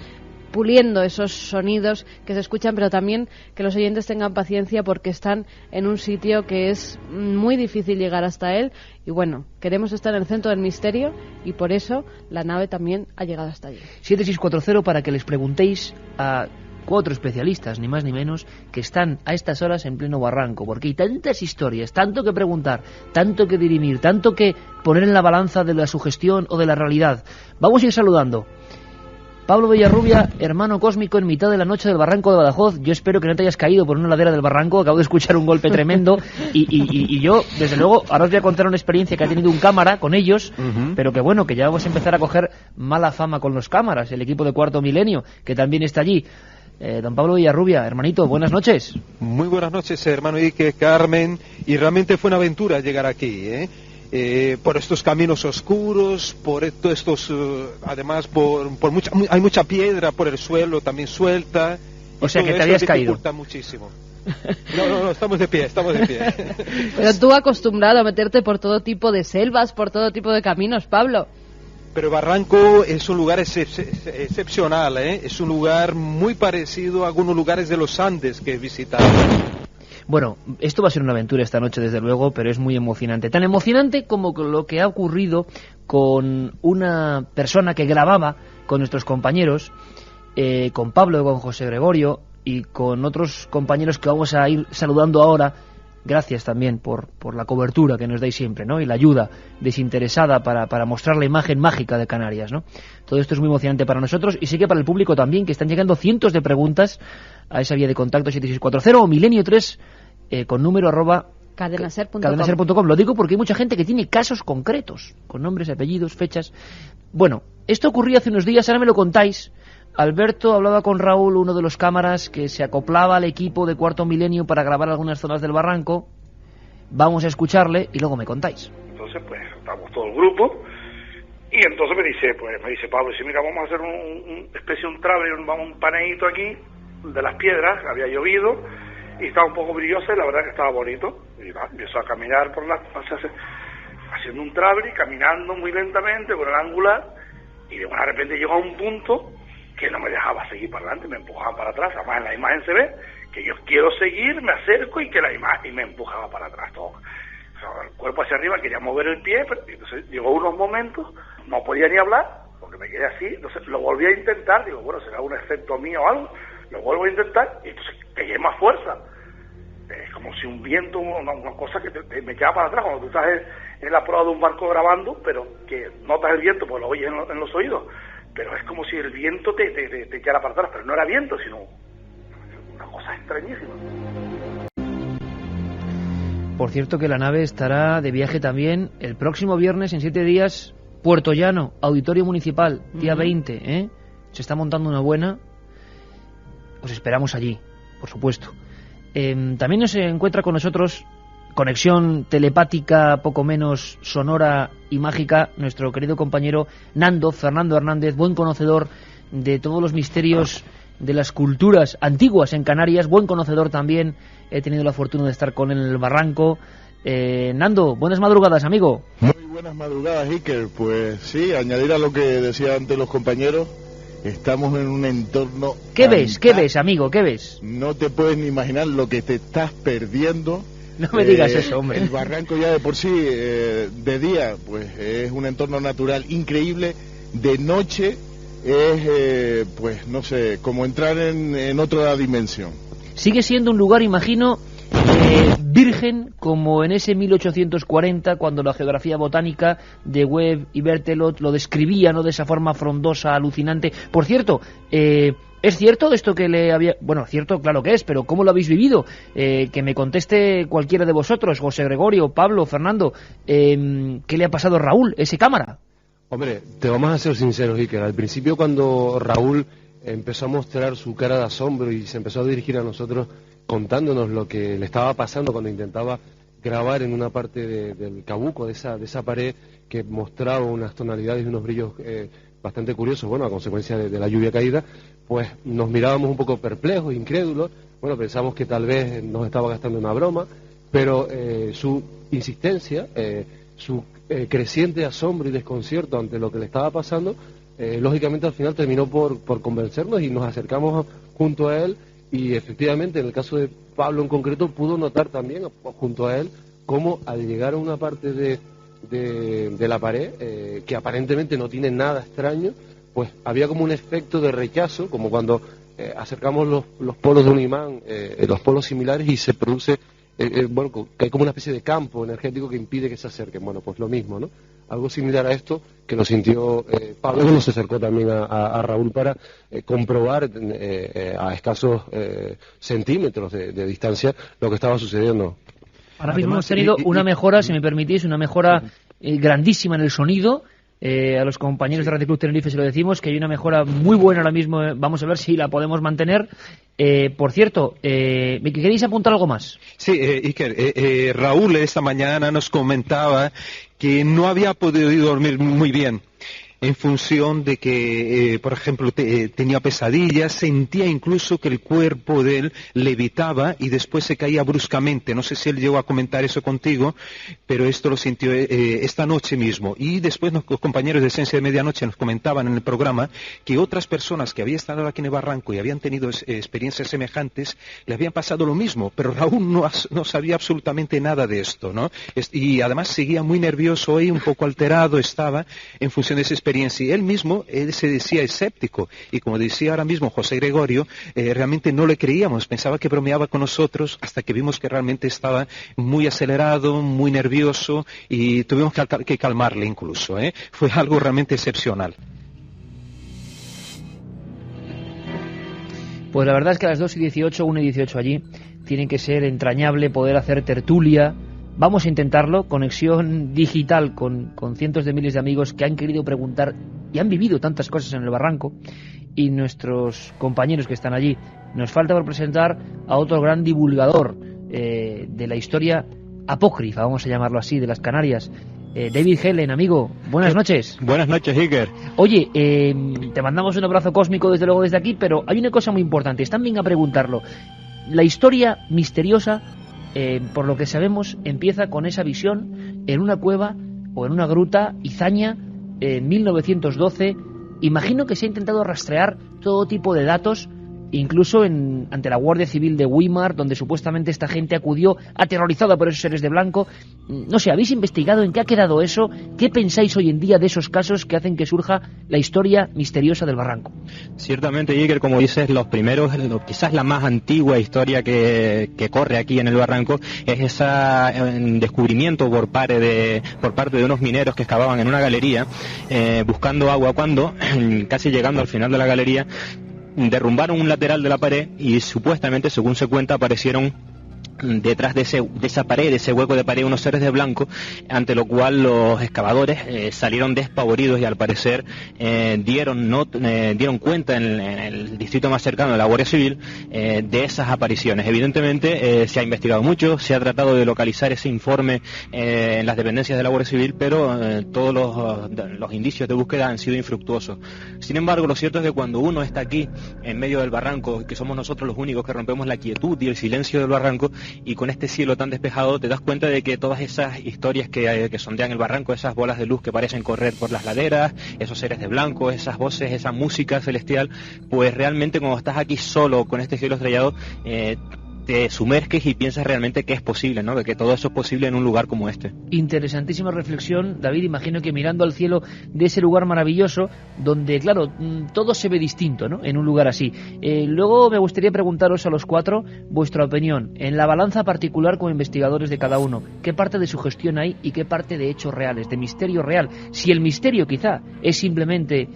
puliendo esos sonidos que se escuchan, pero también que los oyentes tengan paciencia, porque están en un sitio que es muy difícil llegar hasta él, y bueno, queremos estar en el centro del misterio y por eso la nave también ha llegado hasta allí. 7640 para que les preguntéis a 4 especialistas, ni más ni menos, que están a estas horas en pleno barranco, porque hay tantas historias, tanto que preguntar, tanto que dirimir, tanto que poner en la balanza de la sugestión o de la realidad. Vamos a ir saludando. Pablo Villarrubia, hermano cósmico en mitad de la noche del Barranco de Badajoz. Yo espero que no te hayas caído por una ladera del barranco. Acabo de escuchar un golpe tremendo y yo, desde luego, ahora os voy a contar una experiencia que ha tenido un cámara con ellos, pero que bueno, que ya vamos a empezar a coger mala fama con los cámaras, el equipo de Cuarto Milenio, que también está allí. Don Pablo Villarrubia, hermanito, buenas noches. Muy buenas noches, hermano Iker, Carmen, y realmente fue una aventura llegar aquí, por estos caminos oscuros, por estos, además por mucha, hay mucha piedra por el suelo también suelta. O sea que te habías caído. Muchísimo. No, estamos de pie. Pero tú acostumbrado a meterte por todo tipo de selvas, por todo tipo de caminos, Pablo. Pero Barranco es un lugar excepcional, es un lugar muy parecido a algunos lugares de los Andes que he visitado. Bueno, esto va a ser una aventura esta noche, desde luego, pero es muy emocionante. Tan emocionante como lo que ha ocurrido con una persona que grababa con nuestros compañeros, con Pablo, con José Gregorio y con otros compañeros que vamos a ir saludando ahora, gracias también por la cobertura que nos dais siempre, ¿no? Y la ayuda desinteresada para mostrar la imagen mágica de Canarias, ¿no? Todo esto es muy emocionante para nosotros y sé que para el público también, que están llegando cientos de preguntas a esa vía de contacto 7640 o milenio3 con número @cadenaser.com. Lo digo porque hay mucha gente que tiene casos concretos, con nombres, apellidos, fechas. Bueno, esto ocurría hace unos días, ahora me lo contáis. Alberto hablaba con Raúl, uno de los cámaras que se acoplaba al equipo de Cuarto Milenio para grabar algunas zonas del barranco. Vamos a escucharle y luego me contáis. Entonces, pues, estamos todo el grupo y entonces me dice Pablo, dice, mira, vamos a hacer una especie de un travel, un paneíto aquí de las piedras, había llovido y estaba un poco brillosa y la verdad que estaba bonito. Y empezó a caminar por las, haciendo un travel, caminando muy lentamente con el angular y de repente llegó a un punto que no me dejaba seguir para adelante, me empujaba para atrás. Además en la imagen se ve que yo quiero seguir, me acerco y que la imagen, y me empujaba para atrás todo. O sea, el cuerpo hacia arriba, quería mover el pie, pero entonces llegó unos momentos, no podía ni hablar, porque me quedé así, entonces lo volví a intentar, digo, bueno, será un efecto mío o algo, lo vuelvo a intentar, y entonces pegué más fuerza. Es como si un viento, una cosa que me echaba para atrás, cuando tú estás en la proa de un barco grabando, pero que notas el viento, pues lo oyes en los oídos, pero es como si el viento te echara para atrás, pero no era viento, sino una cosa extrañísima. Por cierto que la nave estará de viaje también el próximo viernes, en 7 días, Puerto Llano, Auditorio Municipal, día 20, ¿eh? Se está montando una buena. Os esperamos allí, por supuesto. También nos encuentra con nosotros, conexión telepática, poco menos sonora y mágica, nuestro querido compañero Fernando Hernández, buen conocedor de todos los misterios de las culturas antiguas en Canarias, buen conocedor también, he tenido la fortuna de estar con él en el barranco. Nando, buenas madrugadas, amigo. Muy buenas madrugadas, Iker. Pues sí, añadir a lo que decían antes los compañeros, estamos en un entorno... ¿Qué ves, amigo? ¿Qué ves? No te puedes ni imaginar lo que te estás perdiendo. No me digas eso, hombre. El barranco ya de por sí, de día, pues es un entorno natural increíble. De noche es, pues no sé, como entrar en otra dimensión. Sigue siendo un lugar, imagino, virgen, como en ese 1840, cuando la geografía botánica de Webb y Berthelot lo describía, ¿no?, de esa forma frondosa, alucinante. Por cierto, ¿es cierto esto que le había...? Bueno, cierto, claro que es, pero ¿cómo lo habéis vivido? Que me conteste cualquiera de vosotros, José Gregorio, Pablo, Fernando, ¿qué le ha pasado a Raúl, ese cámara? Hombre, te vamos a ser sinceros, Iker. Al principio, cuando Raúl empezó a mostrar su cara de asombro y se empezó a dirigir a nosotros contándonos lo que le estaba pasando cuando intentaba grabar en una parte del cabuco, de esa pared que mostraba unas tonalidades y unos brillos bastante curiosos, bueno, a consecuencia de la lluvia caída, pues nos mirábamos un poco perplejos, incrédulos. Bueno, pensamos que tal vez nos estaba gastando una broma, pero su insistencia, su creciente asombro y desconcierto ante lo que le estaba pasando, lógicamente al final terminó por convencernos y nos acercamos junto a él, y efectivamente en el caso de Pablo en concreto pudo notar también junto a él cómo al llegar a una parte de la pared, que aparentemente no tiene nada extraño, pues había como un efecto de rechazo, como cuando acercamos los polos de un imán, los polos similares, y se produce, bueno, que hay como una especie de campo energético que impide que se acerquen. Bueno, pues lo mismo, ¿no? Algo similar a esto que lo sintió Pablo, que se acercó también a Raúl para comprobar a escasos centímetros de distancia lo que estaba sucediendo. Ahora mismo hemos tenido una mejora, si me permitís, una mejora grandísima en el sonido. A los compañeros de Radio Club Tenerife se lo decimos, que hay una mejora muy buena ahora mismo. Vamos a ver si la podemos mantener. Por cierto, ¿queréis apuntar algo más? Sí, Iker, Raúl esta mañana nos comentaba que no había podido dormir muy bien en función de que, por ejemplo, tenía pesadillas, sentía incluso que el cuerpo de él levitaba y después se caía bruscamente. No sé si él llegó a comentar eso contigo, pero esto lo sintió esta noche mismo. Y después los compañeros de Esencia de Medianoche nos comentaban en el programa que otras personas que habían estado aquí en el barranco y habían tenido experiencias semejantes, le habían pasado lo mismo, pero Raúl no sabía absolutamente nada de esto, ¿no? Y además seguía muy nervioso y un poco alterado estaba en función de esa experiencia. experiencia. Él mismo, él se decía escéptico, y como decía ahora mismo José Gregorio, realmente no le creíamos, pensaba que bromeaba con nosotros, hasta que vimos que realmente estaba muy acelerado, muy nervioso, y tuvimos que calmarle incluso. Fue algo realmente excepcional. Pues la verdad es que a las 2:18, 1:18 allí, tiene que ser entrañable poder hacer tertulia. Vamos a intentarlo, conexión digital con cientos de miles de amigos que han querido preguntar y han vivido tantas cosas en el barranco, y nuestros compañeros que están allí. Nos falta por presentar a otro gran divulgador de la historia apócrifa, vamos a llamarlo así, de las Canarias. David Helen, amigo, buenas noches. Buenas noches, Iker. Oye, te mandamos un abrazo cósmico desde luego desde aquí, pero hay una cosa muy importante, están bien a preguntarlo. La historia misteriosa, por lo que sabemos, empieza con esa visión en una cueva o en una gruta izaña en 1912. Imagino que se ha intentado rastrear todo tipo de datos, incluso ante la Guardia Civil de Weimar, donde supuestamente esta gente acudió aterrorizada por esos seres de blanco. No sé, ¿habéis investigado en qué ha quedado eso? ¿Qué pensáis hoy en día de esos casos que hacen que surja la historia misteriosa del barranco? Ciertamente, Iker, como dices, los primeros, quizás la más antigua historia que corre aquí en el barranco es ese descubrimiento por parte de unos mineros que excavaban en una galería buscando agua, cuando casi llegando al final de la galería derrumbaron un lateral de la pared y supuestamente, según se cuenta, aparecieron detrás de esa pared, de ese hueco de pared, unos seres de blanco, ante lo cual los excavadores salieron despavoridos y al parecer dieron cuenta en el distrito más cercano de la Guardia Civil de esas apariciones. Evidentemente se ha investigado mucho, se ha tratado de localizar ese informe en las dependencias de la Guardia Civil, pero todos los indicios de búsqueda han sido infructuosos. Sin embargo, lo cierto es que cuando uno está aquí en medio del barranco, que somos nosotros los únicos que rompemos la quietud y el silencio del barranco, y con este cielo tan despejado, te das cuenta de que todas esas historias que sondean el barranco, esas bolas de luz que parecen correr por las laderas, esos seres de blanco, esas voces, esa música celestial, pues realmente cuando estás aquí solo con este cielo estrellado, te sumerges y piensas realmente que es posible, ¿no? De que todo eso es posible en un lugar como este. Interesantísima reflexión, David. Imagino que mirando al cielo de ese lugar maravilloso, donde, claro, todo se ve distinto, ¿no? En un lugar así. Luego me gustaría preguntaros a los cuatro vuestra opinión, en la balanza particular como investigadores de cada uno. ¿Qué parte de sugestión hay y qué parte de hechos reales, de misterio real? Si el misterio quizá es simplemente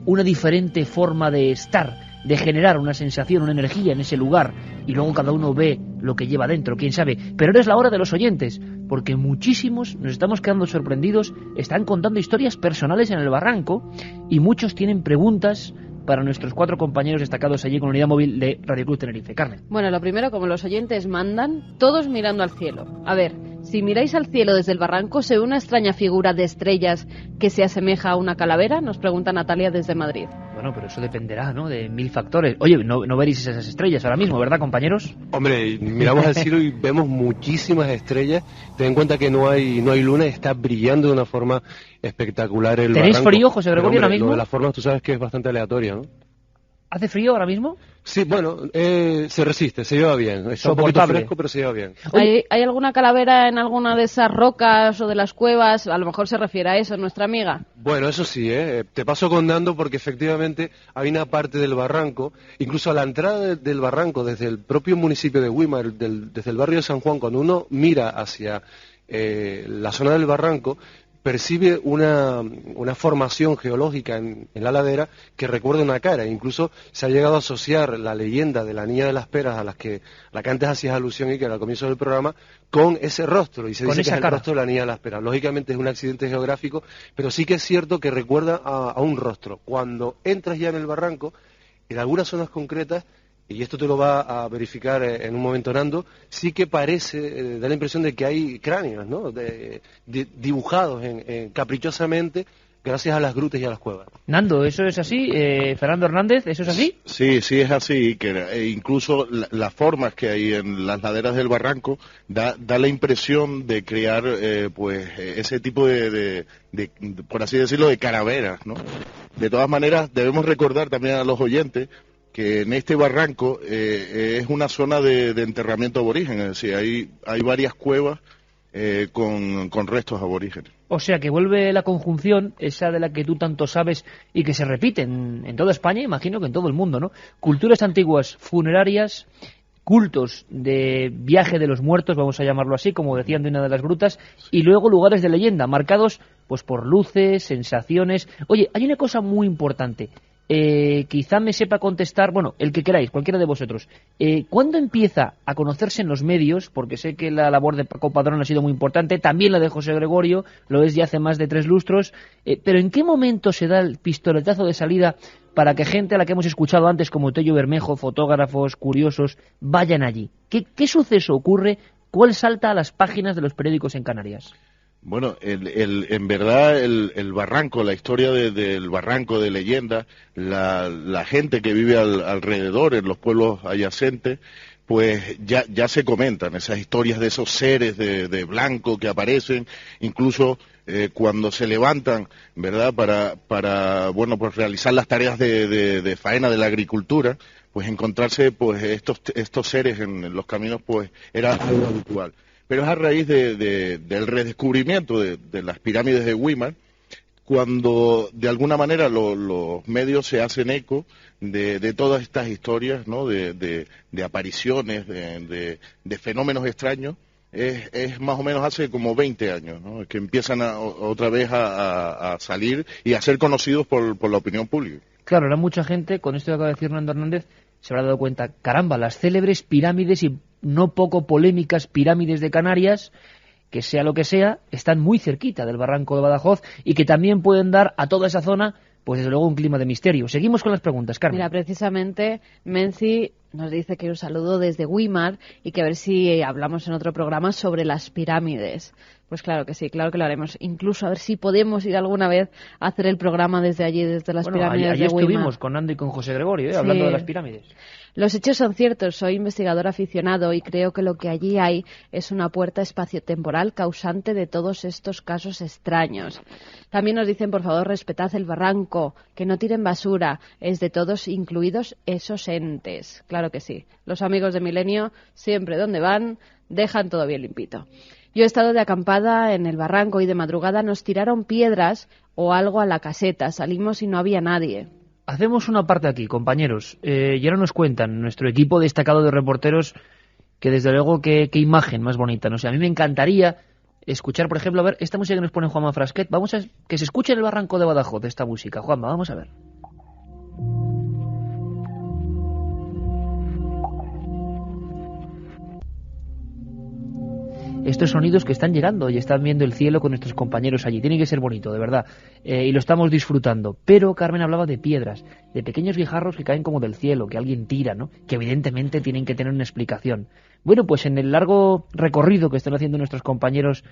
una diferente forma de estar, de generar una sensación, una energía en ese lugar, y luego cada uno ve lo que lleva dentro, quién sabe. Pero ahora es la hora de los oyentes, porque muchísimos nos estamos quedando sorprendidos, están contando historias personales en el barranco, y muchos tienen preguntas para nuestros cuatro compañeros destacados allí con la unidad móvil de Radio Club Tenerife. Carmen. Bueno, lo primero, como los oyentes mandan, todos mirando al cielo. A ver, si miráis al cielo desde el barranco, ¿se ve una extraña figura de estrellas que se asemeja a una calavera? Nos pregunta Natalia desde Madrid. Bueno, pero eso dependerá, ¿no?, de mil factores. Oye, no veréis esas estrellas ahora mismo, ¿verdad, compañeros? Hombre, miramos al cielo y vemos muchísimas estrellas. Ten en cuenta que no hay luna y está brillando de una forma espectacular el barranco. ¿Tenéis frío, José Gregorio, ahora mismo? Lo de las formas tú sabes que es bastante aleatorio, ¿no? ¿Hace frío ahora mismo? Sí, bueno, se resiste, se lleva bien. Está un poquito fresco, pero se lleva bien. ¿Hay alguna calavera en alguna de esas rocas o de las cuevas? A lo mejor se refiere a eso nuestra amiga. Bueno, eso sí, te paso contando porque efectivamente hay una parte del barranco, incluso a la entrada del barranco, desde el propio municipio de Weimar, desde el barrio de San Juan, cuando uno mira hacia la zona del barranco, percibe una formación geológica en la ladera que recuerda una cara. Incluso se ha llegado a asociar la leyenda de la Niña de las Peras a la que antes hacías alusión y que era al comienzo del programa, con ese rostro, y se dice que es el rostro de la Niña de las Peras. Lógicamente es un accidente geográfico, pero sí que es cierto que recuerda a un rostro. Cuando entras ya en el barranco, en algunas zonas concretas, y esto te lo va a verificar en un momento Nando, sí que parece, da la impresión de que hay cráneos, ¿no?, dibujados caprichosamente gracias a las grutas y a las cuevas. Nando, ¿eso es así? Fernando Hernández, ¿eso es así? Sí, es así, que incluso las formas que hay en las laderas del barranco da la impresión de crear ese tipo de, por así decirlo, de calaveras, ¿no? De todas maneras, debemos recordar también a los oyentes que en este barranco es una zona de enterramiento aborigen, es decir, hay varias cuevas con restos aborígenes. O sea que vuelve la conjunción, esa de la que tú tanto sabes y que se repite en toda España, imagino que en todo el mundo, ¿no? Culturas antiguas funerarias, cultos de viaje de los muertos, vamos a llamarlo así, como decían de una de las grutas, y luego lugares de leyenda, marcados pues por luces, sensaciones. Oye, hay una cosa muy importante. Quizá me sepa contestar, bueno, el que queráis, cualquiera de vosotros. ¿Cuándo empieza a conocerse en los medios? Porque sé que la labor de Paco Padrón ha sido muy importante, también la de José Gregorio, lo es ya hace más de 3 lustros, pero ¿en qué momento se da el pistoletazo de salida para que gente a la que hemos escuchado antes, como Tello Bermejo, fotógrafos, curiosos, vayan allí? ¿Qué suceso ocurre? ¿Cuál salta a las páginas de los periódicos en Canarias? Bueno, en verdad el barranco, la historia del barranco de leyenda, la gente que vive alrededor, en los pueblos adyacentes, pues ya se comentan esas historias de esos seres de blanco que aparecen, incluso cuando se levantan, ¿verdad?, para bueno, pues realizar las tareas de faena de la agricultura, pues encontrarse pues estos seres en los caminos, pues era algo habitual. Pero es a raíz del redescubrimiento de las pirámides de Weimar, cuando de alguna manera los medios se hacen eco de todas estas historias, ¿no?, de apariciones, de fenómenos extraños. Es más o menos hace como 20 años, ¿no?, que empiezan otra vez a salir y a ser conocidos por la opinión pública. Claro, ahora mucha gente, con esto que acaba de decir Hernando Hernández, se habrá dado cuenta, caramba, las célebres pirámides y no poco polémicas pirámides de Canarias, que sea lo que sea, están muy cerquita del barranco de Badajoz y que también pueden dar a toda esa zona, pues desde luego, un clima de misterio. Seguimos con las preguntas, Carmen. Mira, precisamente Menci nos dice que un saludo desde Weimar y que a ver si hablamos en otro programa sobre las pirámides. Pues claro que sí, claro que lo haremos. Incluso a ver si podemos ir alguna vez a hacer el programa desde allí, desde las pirámides allí de Weimar. Estuvimos con Nando y con José Gregorio, sí, hablando de las pirámides. Los hechos son ciertos, soy investigador aficionado y creo que lo que allí hay es una puerta espaciotemporal causante de todos estos casos extraños. También nos dicen, por favor, respetad el barranco, que no tiren basura, es de todos, incluidos esos entes. Claro que sí, los amigos de Milenio, siempre donde van, dejan todo bien limpito. Yo he estado de acampada en el barranco y de madrugada nos tiraron piedras o algo a la caseta, salimos y no había nadie. Hacemos una parte aquí, compañeros. Y ahora nos cuentan nuestro equipo destacado de reporteros que desde luego qué imagen más bonita. No sé, a mí me encantaría escuchar, por ejemplo, a ver, esta música que nos pone Juanma Frasquet. Vamos a que se escuche en el barranco de Badajoz esta música. Juanma, vamos a ver. Estos sonidos que están llegando y están viendo el cielo con nuestros compañeros allí. Tiene que ser bonito, de verdad. Y lo estamos disfrutando. Pero Carmen hablaba de piedras, de pequeños guijarros que caen como del cielo, que alguien tira, ¿no?, que evidentemente tienen que tener una explicación. Bueno, pues en el largo recorrido que están haciendo nuestros compañeros,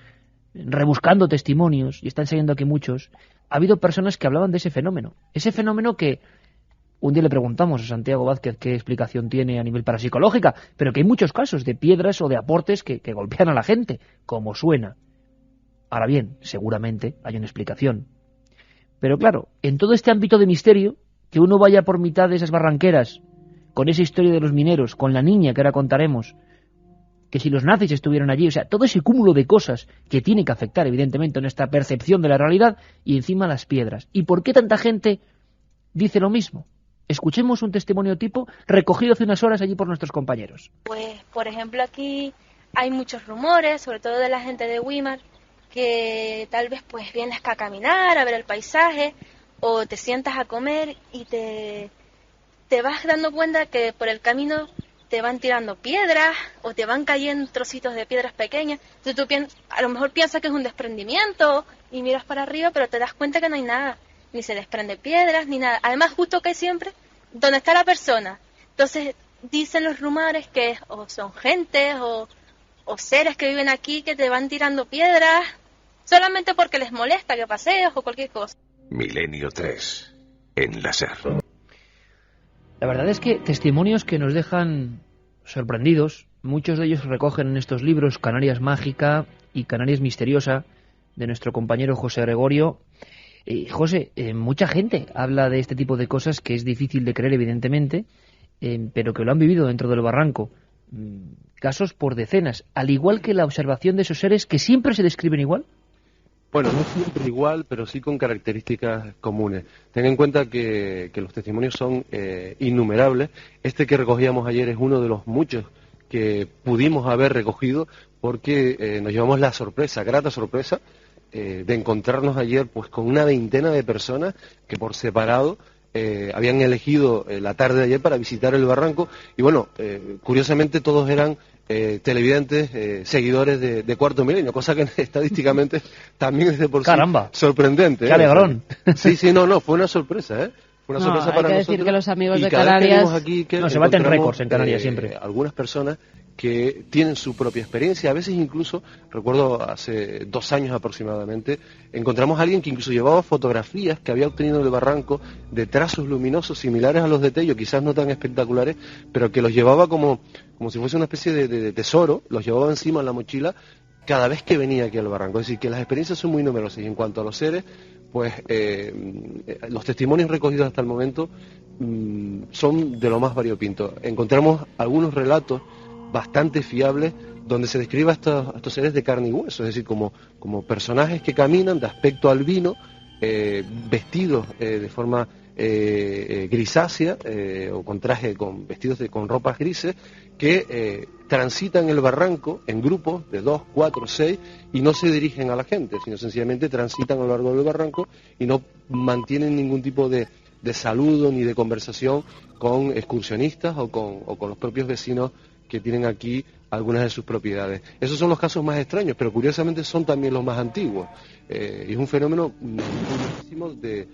rebuscando testimonios, y están saliendo aquí muchos, ha habido personas que hablaban de ese fenómeno. Ese fenómeno que un día le preguntamos a Santiago Vázquez qué explicación tiene a nivel parapsicológica, pero que hay muchos casos de piedras o de aportes que golpean a la gente, como suena. Ahora bien, seguramente hay una explicación. Pero claro, en todo este ámbito de misterio, que uno vaya por mitad de esas barranqueras, con esa historia de los mineros, con la niña que ahora contaremos, que si los nazis estuvieron allí, o sea, todo ese cúmulo de cosas que tiene que afectar evidentemente en esta percepción de la realidad, y encima las piedras. ¿Y por qué tanta gente dice lo mismo? Escuchemos un testimonio tipo recogido hace unas horas allí por nuestros compañeros. Pues, por ejemplo, aquí hay muchos rumores, sobre todo de la gente de Weimar, que tal vez pues vienes a caminar, a ver el paisaje, o te sientas a comer y te vas dando cuenta que por el camino te van tirando piedras o te van cayendo trocitos de piedras pequeñas. Entonces tú a lo mejor piensas que es un desprendimiento y miras para arriba, pero te das cuenta que no hay nada. Ni se desprende piedras, ni nada. Además, justo que siempre, donde está la persona. Entonces, dicen los rumores que o son gentes o seres que viven aquí que te van tirando piedras solamente porque les molesta que pasees o cualquier cosa. Milenio 3, en la SER. La verdad es que testimonios que nos dejan sorprendidos. Muchos de ellos se recogen en estos libros, Canarias Mágica y Canarias Misteriosa, de nuestro compañero José Gregorio. José, mucha gente habla de este tipo de cosas que es difícil de creer, evidentemente, pero que lo han vivido dentro del barranco. casos por decenas, al igual que la observación de esos seres que siempre se describen igual. Bueno, no siempre igual, pero sí con características comunes. Ten en cuenta que los testimonios son innumerables. Este que recogíamos ayer es uno de los muchos que pudimos haber recogido, porque nos llevamos la sorpresa, grata sorpresa, de encontrarnos ayer pues con una veintena de personas que por separado habían elegido la tarde de ayer para visitar el barranco. Y bueno, curiosamente todos eran televidentes, seguidores de Cuarto Milenio, cosa que estadísticamente también es de por sí sorprendente. ¡Qué alegrón! Sí, no, fue una sorpresa, ¿eh? Fue una sorpresa para nosotros. Hay que decir que los amigos de cada Canarias... vez que aquí, se baten récords en Canarias siempre. Algunas personas que tienen su propia experiencia, a veces incluso, recuerdo hace 2 años aproximadamente, encontramos a alguien que incluso llevaba fotografías que había obtenido del barranco de trazos luminosos similares a los de Tello, quizás no tan espectaculares, pero que los llevaba como si fuese una especie de tesoro, los llevaba encima en la mochila cada vez que venía aquí al barranco. Es decir, que las experiencias son muy numerosas, y en cuanto a los seres, pues los testimonios recogidos hasta el momento son de lo más variopinto. Encontramos algunos relatos bastante fiables donde se describe a estos seres de carne y hueso, es decir, como personajes que caminan de aspecto albino, vestidos de forma grisácea, o con traje, vestidos con ropas grises, que transitan el barranco en grupos de 2, 4, 6 y no se dirigen a la gente, sino sencillamente transitan a lo largo del barranco y no mantienen ningún tipo de saludo ni de conversación con excursionistas o con los propios vecinos que tienen aquí algunas de sus propiedades. Esos son los casos más extraños, pero curiosamente son también los más antiguos. Y es un fenómeno muchísimo del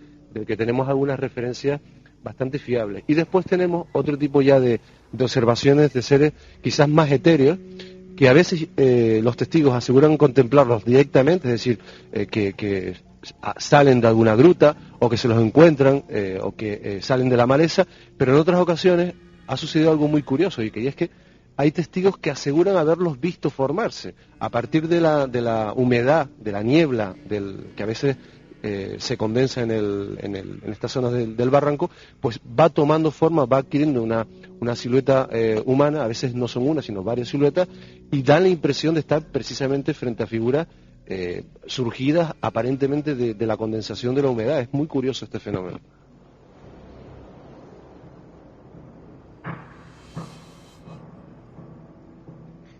que tenemos algunas referencias bastante fiables. Y después tenemos otro tipo ya de observaciones de seres quizás más etéreos, que a veces los testigos aseguran contemplarlos directamente, es decir, que salen de alguna gruta, o que se los encuentran, o que salen de la maleza, pero en otras ocasiones ha sucedido algo muy curioso, y es que hay testigos que aseguran haberlos visto formarse a partir de la humedad, de la niebla, que a veces se condensa en estas zonas del barranco, pues va tomando forma, va adquiriendo una silueta humana, a veces no son una, sino varias siluetas, y da la impresión de estar precisamente frente a figuras surgidas aparentemente de la condensación de la humedad. Es muy curioso este fenómeno.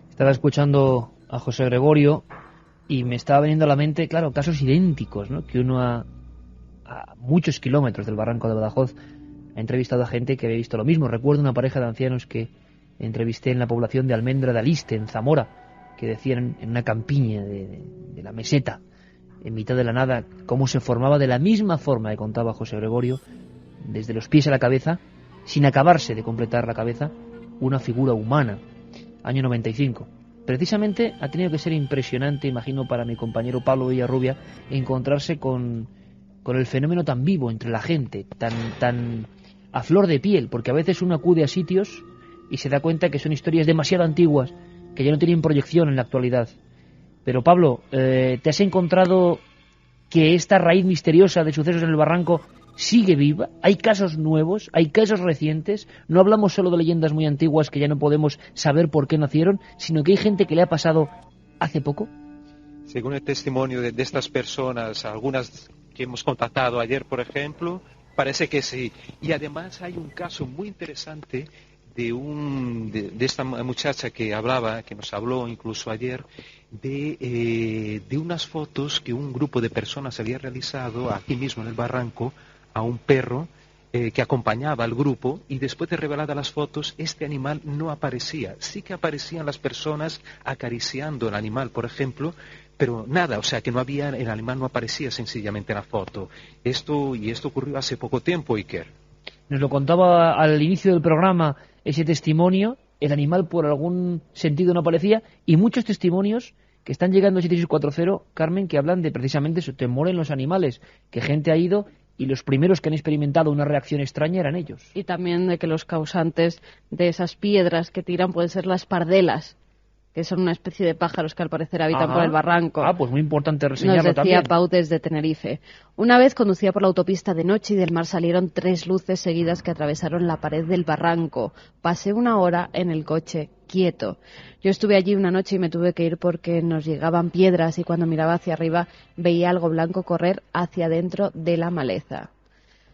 Estaba escuchando a José Gregorio y me estaba veniendo a la mente, claro, casos idénticos, ¿no? Que uno a muchos kilómetros del barranco de Badajoz ha entrevistado a gente que había visto lo mismo. Recuerdo una pareja de ancianos que entrevisté en la población de Almendra de Aliste, en Zamora, que decían en una campiña de la meseta, en mitad de la nada, cómo se formaba de la misma forma que contaba José Gregorio, desde los pies a la cabeza, sin acabarse de completar la cabeza, una figura humana. Año 95. Precisamente ha tenido que ser impresionante, imagino, para mi compañero Pablo Villarrubia, encontrarse con el fenómeno tan vivo entre la gente, tan a flor de piel, porque a veces uno acude a sitios y se da cuenta que son historias demasiado antiguas, que ya no tienen proyección en la actualidad. Pero Pablo, ¿te has encontrado que esta raíz misteriosa de sucesos en el barranco sigue viva? ¿Hay casos nuevos? ¿Hay casos recientes? No hablamos solo de leyendas muy antiguas que ya no podemos saber por qué nacieron, sino que hay gente que le ha pasado hace poco. Según el testimonio de estas personas, algunas que hemos contactado ayer, por ejemplo, parece que sí. Y además hay un caso muy interesante de esta muchacha que nos habló incluso ayer, de unas fotos que un grupo de personas había realizado aquí mismo en el barranco a un perro que acompañaba al grupo, y después de reveladas las fotos, este animal no aparecía. Sí que aparecían las personas acariciando el animal, por ejemplo, pero nada, o sea que el animal no aparecía sencillamente en la foto. Esto ocurrió hace poco tiempo, Iker. Nos lo contaba al inicio del programa ese testimonio, el animal por algún sentido no aparecía, y muchos testimonios que están llegando a 7640, Carmen, que hablan de precisamente su temor en los animales, que gente ha ido y los primeros que han experimentado una reacción extraña eran ellos. Y también de que los causantes de esas piedras que tiran pueden ser las pardelas, que son una especie de pájaros que al parecer habitan Ajá. por el barranco. Pues muy importante reseñarlo Nos decía también. Pau desde Tenerife. Una vez conducía por la autopista de noche y del mar salieron 3 luces seguidas que atravesaron la pared del barranco. Pasé 1 hora en el coche, quieto. Yo estuve allí una noche y me tuve que ir porque nos llegaban piedras y cuando miraba hacia arriba veía algo blanco correr hacia dentro de la maleza.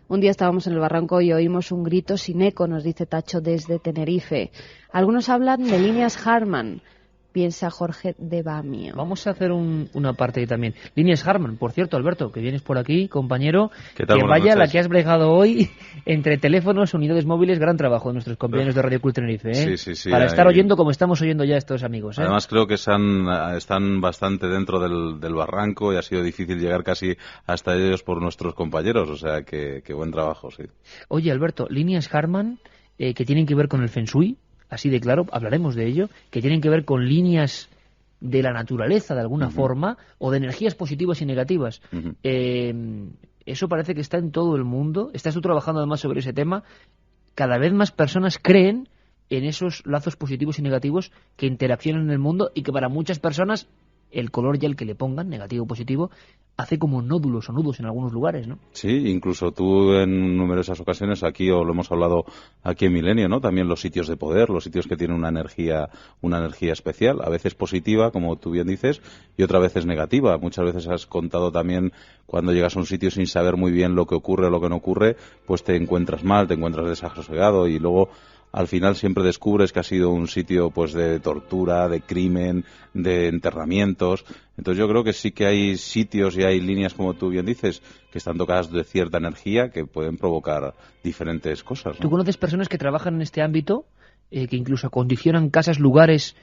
Un día estábamos en el barranco y oímos un grito sin eco, nos dice Tacho desde Tenerife. Algunos hablan de líneas Harman, piensa Jorge de Bamio. Vamos a hacer una parte ahí también. Líneas Harman, por cierto, Alberto, que vienes por aquí, compañero. ¿Qué tal? Que Buenas vaya noches. la que has bregado hoy entre teléfonos, unidades móviles, gran trabajo de nuestros compañeros de Radio Cult Tenerife, ¿eh? Sí, Para estar oyendo como estamos oyendo ya estos amigos, ¿eh? Además creo que están bastante dentro del barranco y ha sido difícil llegar casi hasta ellos por nuestros compañeros, o sea que buen trabajo, sí. Oye, Alberto, líneas Harman que tienen que ver con el Feng Shui, así de claro, hablaremos de ello, que tienen que ver con líneas de la naturaleza de alguna forma, o de energías positivas y negativas. Eso parece que está en todo el mundo. Estás tú trabajando además sobre ese tema. Cada vez más personas creen en esos lazos positivos y negativos que interaccionan en el mundo y que para muchas personas el color ya el que le pongan, negativo o positivo, hace como nódulos o nudos en algunos lugares, ¿no? Sí, incluso tú en numerosas ocasiones aquí, o lo hemos hablado aquí en Milenio, ¿no? También los sitios de poder, los sitios que tienen una energía especial, a veces positiva, como tú bien dices, y otras veces negativa. Muchas veces has contado también cuando llegas a un sitio sin saber muy bien lo que ocurre o lo que no ocurre, pues te encuentras mal, te encuentras desasosegado y luego al final siempre descubres que ha sido un sitio pues de tortura, de crimen, de enterramientos. Entonces yo creo que sí que hay sitios y hay líneas, como tú bien dices, que están tocadas de cierta energía que pueden provocar diferentes cosas, ¿no? ¿Tú conoces personas que trabajan en este ámbito, que incluso acondicionan casas, lugares,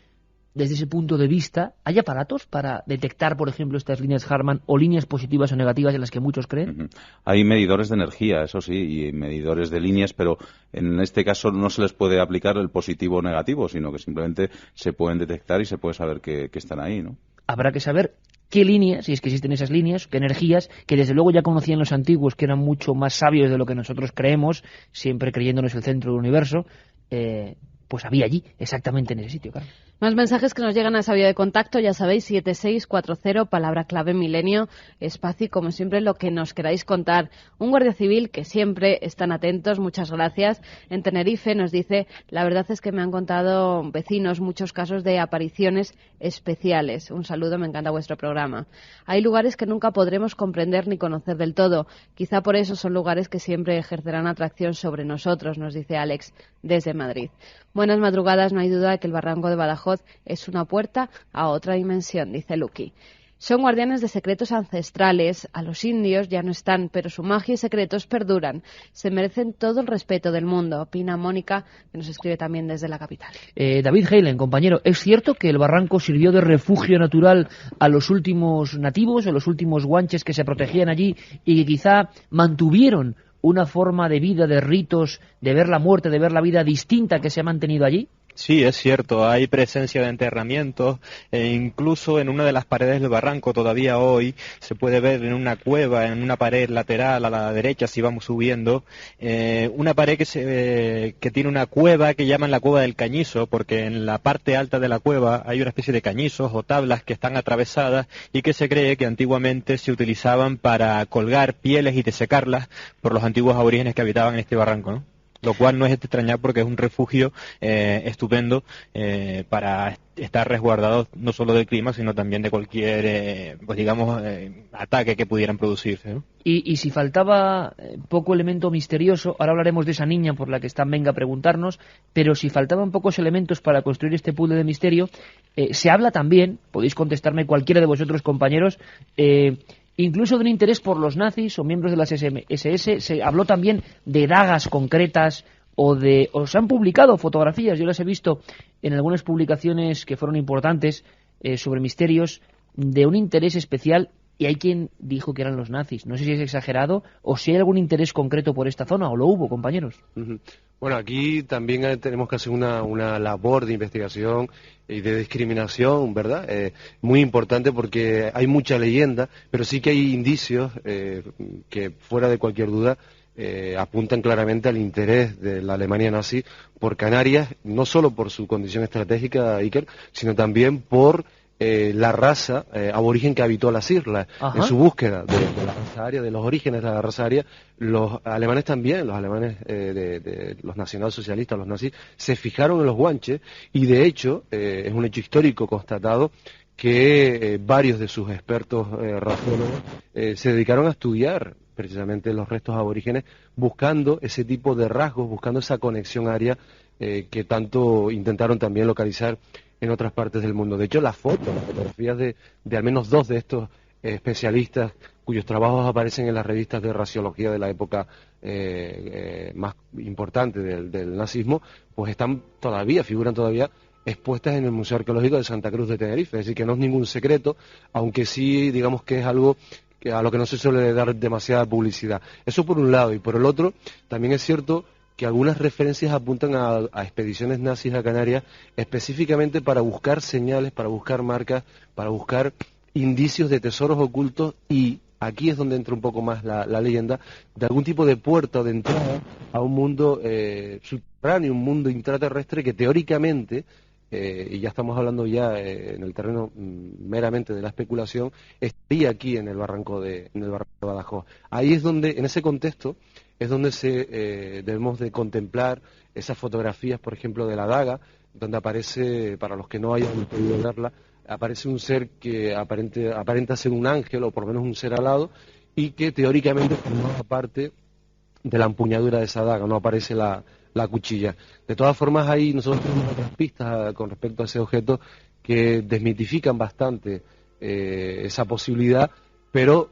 desde ese punto de vista? ¿Hay aparatos para detectar, por ejemplo, estas líneas Harman o líneas positivas o negativas en las que muchos creen? Hay medidores de energía, eso sí, y medidores de líneas, pero en este caso no se les puede aplicar el positivo o negativo, sino que simplemente se pueden detectar y se puede saber que están ahí, ¿no? Habrá que saber qué líneas, si es que existen esas líneas, qué energías, que desde luego ya conocían los antiguos, que eran mucho más sabios de lo que nosotros creemos, siempre creyéndonos el centro del universo, pues había allí, exactamente en ese sitio, claro. Más mensajes que nos llegan a esa vía de contacto, ya sabéis, 7640, palabra clave Milenio, espacio y como siempre lo que nos queráis contar. Un guardia civil que siempre están atentos, muchas gracias. En Tenerife nos dice, la verdad es que me han contado vecinos muchos casos de apariciones especiales. Un saludo, me encanta vuestro programa. Hay lugares que nunca podremos comprender ni conocer del todo. Quizá por eso son lugares que siempre ejercerán atracción sobre nosotros, nos dice Alex desde Madrid. Buenas madrugadas, no hay duda de que el barranco de Badajoz es una puerta a otra dimensión, dice Lucky. Son guardianes de secretos ancestrales, a los indios ya no están, pero su magia y secretos perduran. Se merecen todo el respeto del mundo, opina Mónica, que nos escribe también desde la capital. David Heilen, compañero, ¿es cierto que el barranco sirvió de refugio natural a los últimos nativos, a los últimos guanches que se protegían allí y que quizá mantuvieron una forma de vida, de ritos, de ver la muerte, de ver la vida distinta que se ha mantenido allí? Sí, es cierto, hay presencia de enterramientos e incluso en una de las paredes del barranco todavía hoy se puede ver en una cueva, en una pared lateral a la derecha si vamos subiendo, una pared que tiene una cueva que llaman la cueva del cañizo, porque en la parte alta de la cueva hay una especie de cañizos o tablas que están atravesadas y que se cree que antiguamente se utilizaban para colgar pieles y desecarlas por los antiguos aborígenes que habitaban en este barranco, ¿no? Lo cual no es de extrañar porque es un refugio estupendo para estar resguardados no solo del clima, sino también de cualquier, ataque que pudieran producirse, ¿no? Y si faltaba poco elemento misterioso, ahora hablaremos de esa niña por la que está Venga a preguntarnos, pero si faltaban pocos elementos para construir este puzzle de misterio, se habla también, podéis contestarme cualquiera de vosotros, compañeros, incluso de un interés por los nazis o miembros de las SS. Se habló también de dagas concretas o se han publicado fotografías, yo las he visto en algunas publicaciones que fueron importantes sobre misterios, de un interés especial, y hay quien dijo que eran los nazis. No sé si es exagerado o si hay algún interés concreto por esta zona, o lo hubo, compañeros. Bueno, aquí también tenemos que hacer una labor de investigación y de discriminación, ¿verdad? Muy importante porque hay mucha leyenda, pero sí que hay indicios que, fuera de cualquier duda, apuntan claramente al interés de la Alemania nazi por Canarias, no solo por su condición estratégica, Iker, sino también por la raza aborigen que habitó las islas. En su búsqueda de la raza aria, de los orígenes de la raza aria, los alemanes también, los alemanes de los nacionalsocialistas, los nazis, se fijaron en los guanches y de hecho es un hecho histórico constatado que varios de sus expertos radiólogos se dedicaron a estudiar precisamente los restos aborígenes, buscando ese tipo de rasgos, buscando esa conexión aria que tanto intentaron también localizar en otras partes del mundo. De hecho, las fotografías de al menos 2 de estos especialistas cuyos trabajos aparecen en las revistas de raciología de la época más importante del nazismo, pues figuran todavía expuestas en el Museo Arqueológico de Santa Cruz de Tenerife. Es decir, que no es ningún secreto, aunque sí, digamos que es algo a lo que no se suele dar demasiada publicidad. Eso por un lado, y por el otro, también es cierto que algunas referencias apuntan a expediciones nazis a Canarias específicamente para buscar señales, para buscar marcas, para buscar indicios de tesoros ocultos, y aquí es donde entra un poco más la leyenda, de algún tipo de puerta o de entrada a un mundo subterráneo, un mundo intraterrestre que teóricamente, y ya estamos hablando ya en el terreno meramente de la especulación, estaría aquí en el barranco de Badajoz. Ahí es donde, en ese contexto, es donde debemos de contemplar esas fotografías, por ejemplo, de la daga, donde aparece, para los que no hayan podido verla, aparece un ser que aparenta ser un ángel, o por lo menos un ser alado, y que teóricamente formaba parte de la empuñadura de esa daga, no aparece la cuchilla. De todas formas, ahí nosotros tenemos otras pistas con respecto a ese objeto que desmitifican bastante esa posibilidad, pero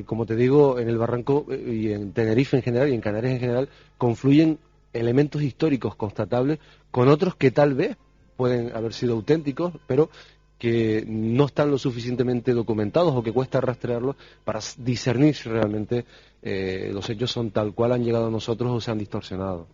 como te digo, en el barranco y en Tenerife en general y en Canarias en general confluyen elementos históricos constatables con otros que tal vez pueden haber sido auténticos, pero que no están lo suficientemente documentados o que cuesta rastrearlos para discernir si realmente los hechos son tal cual han llegado a nosotros o se han distorsionado.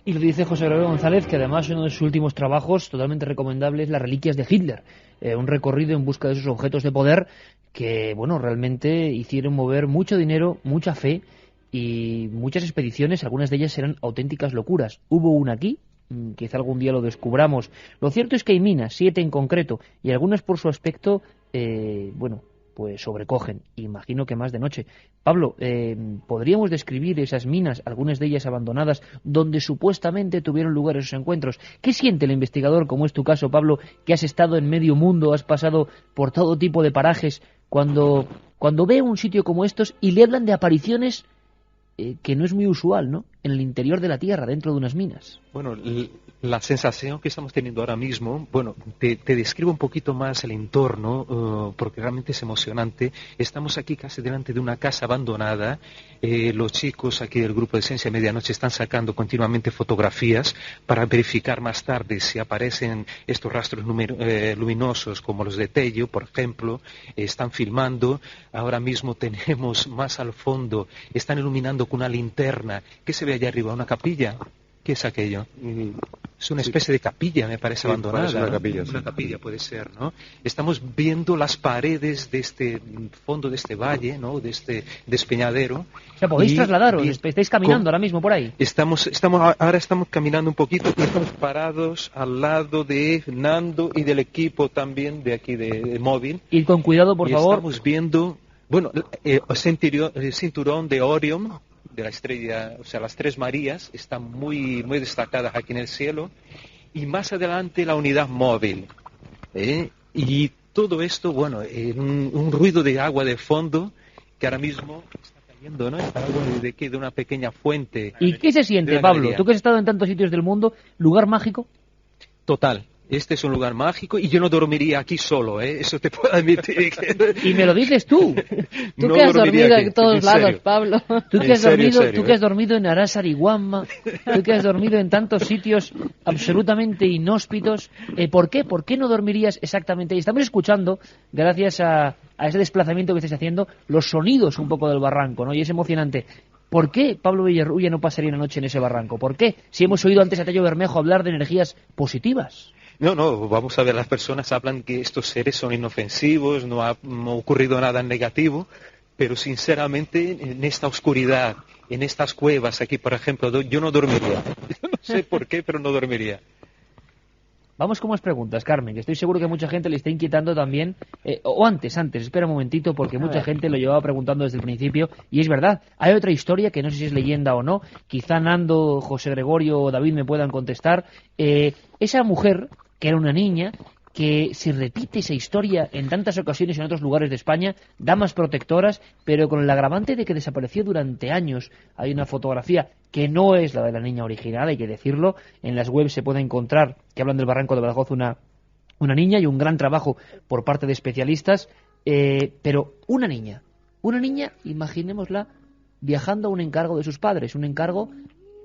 Y lo dice José Gregorio González, que además uno de sus últimos trabajos totalmente recomendable es Las reliquias de Hitler, un recorrido en busca de esos objetos de poder que, bueno, realmente hicieron mover mucho dinero, mucha fe y muchas expediciones. Algunas de ellas eran auténticas locuras. Hubo una aquí, quizá algún día lo descubramos. Lo cierto es que hay minas, 7 en concreto, y algunas por su aspecto, pues sobrecogen, imagino que más de noche. Pablo, ¿podríamos describir esas minas, algunas de ellas abandonadas, donde supuestamente tuvieron lugar esos encuentros? ¿Qué siente el investigador, como es tu caso, Pablo, que has estado en medio mundo, has pasado por todo tipo de parajes, cuando ve un sitio como estos y le hablan de apariciones que no es muy usual, ¿no?, en el interior de la Tierra, dentro de unas minas? Bueno, la sensación que estamos teniendo ahora mismo, bueno, te describo un poquito más el entorno, porque realmente es emocionante. Estamos aquí casi delante de una casa abandonada. Los chicos aquí del grupo de Ciencia Medianoche están sacando continuamente fotografías para verificar más tarde si aparecen estos rastros luminosos como los de Tello, por ejemplo. Están filmando. Ahora mismo tenemos más al fondo, están iluminando con una linterna. ¿Qué se ve allá arriba? ¿Una capilla? ¿Qué es aquello? Es una especie de capilla, me parece, abandonada. Parece una capilla, ¿no? sí. Una capilla puede ser, ¿no? Estamos viendo las paredes de este fondo de este valle, ¿no?, de este despeñadero. O sea, podéis trasladaros, estáis caminando ahora mismo por ahí. Ahora estamos caminando un poquito y estamos parados al lado de Nando y del equipo también de aquí de móvil. Y con cuidado, por favor. Estamos viendo, bueno, el cinturón de Orión, de la estrella, o sea, las 3 Marías, están muy destacadas aquí en el cielo, y más adelante la unidad móvil. Y todo esto, bueno, un ruido de agua de fondo que ahora mismo está cayendo, ¿no? Está algo de una pequeña fuente. ¿Y qué se siente, Pablo? Tú que has estado en tantos sitios del mundo, ¿lugar mágico? Total. Este es un lugar mágico y yo no dormiría aquí solo, eso te puedo admitir. Y me lo dices tú. Tú no que has dormido aquí, en todos lados, Pablo. Tú que has dormido en Arasariguama, tú que has dormido en tantos sitios absolutamente inhóspitos. ¿Por qué? ¿Por qué no dormirías exactamente ahí? Estamos escuchando, gracias a ese desplazamiento que estáis haciendo, los sonidos un poco del barranco, ¿no? Y es emocionante. ¿Por qué Pablo Villarrubia no pasaría una noche en ese barranco? ¿Por qué? Si hemos oído antes a Tello Bermejo hablar de energías positivas. No, vamos a ver, las personas hablan que estos seres son inofensivos, no ha ocurrido nada negativo, pero sinceramente en esta oscuridad, en estas cuevas aquí, por ejemplo, yo no dormiría. Yo no sé por qué, pero no dormiría. Vamos con más preguntas, Carmen, que estoy seguro que mucha gente le está inquietando también. Antes, espera un momentito, porque mucha gente lo llevaba preguntando desde el principio, y es verdad, hay otra historia que no sé si es leyenda o no, quizá Nando, José Gregorio o David me puedan contestar. Esa mujer, que era una niña, que se repite esa historia en tantas ocasiones en otros lugares de España, damas protectoras, pero con el agravante de que desapareció durante años. Hay una fotografía que no es la de la niña original, hay que decirlo. En las webs se puede encontrar que hablan del Barranco de Badajoz una niña, y un gran trabajo por parte de especialistas, pero una niña, imaginémosla viajando a un encargo de sus padres, un encargo,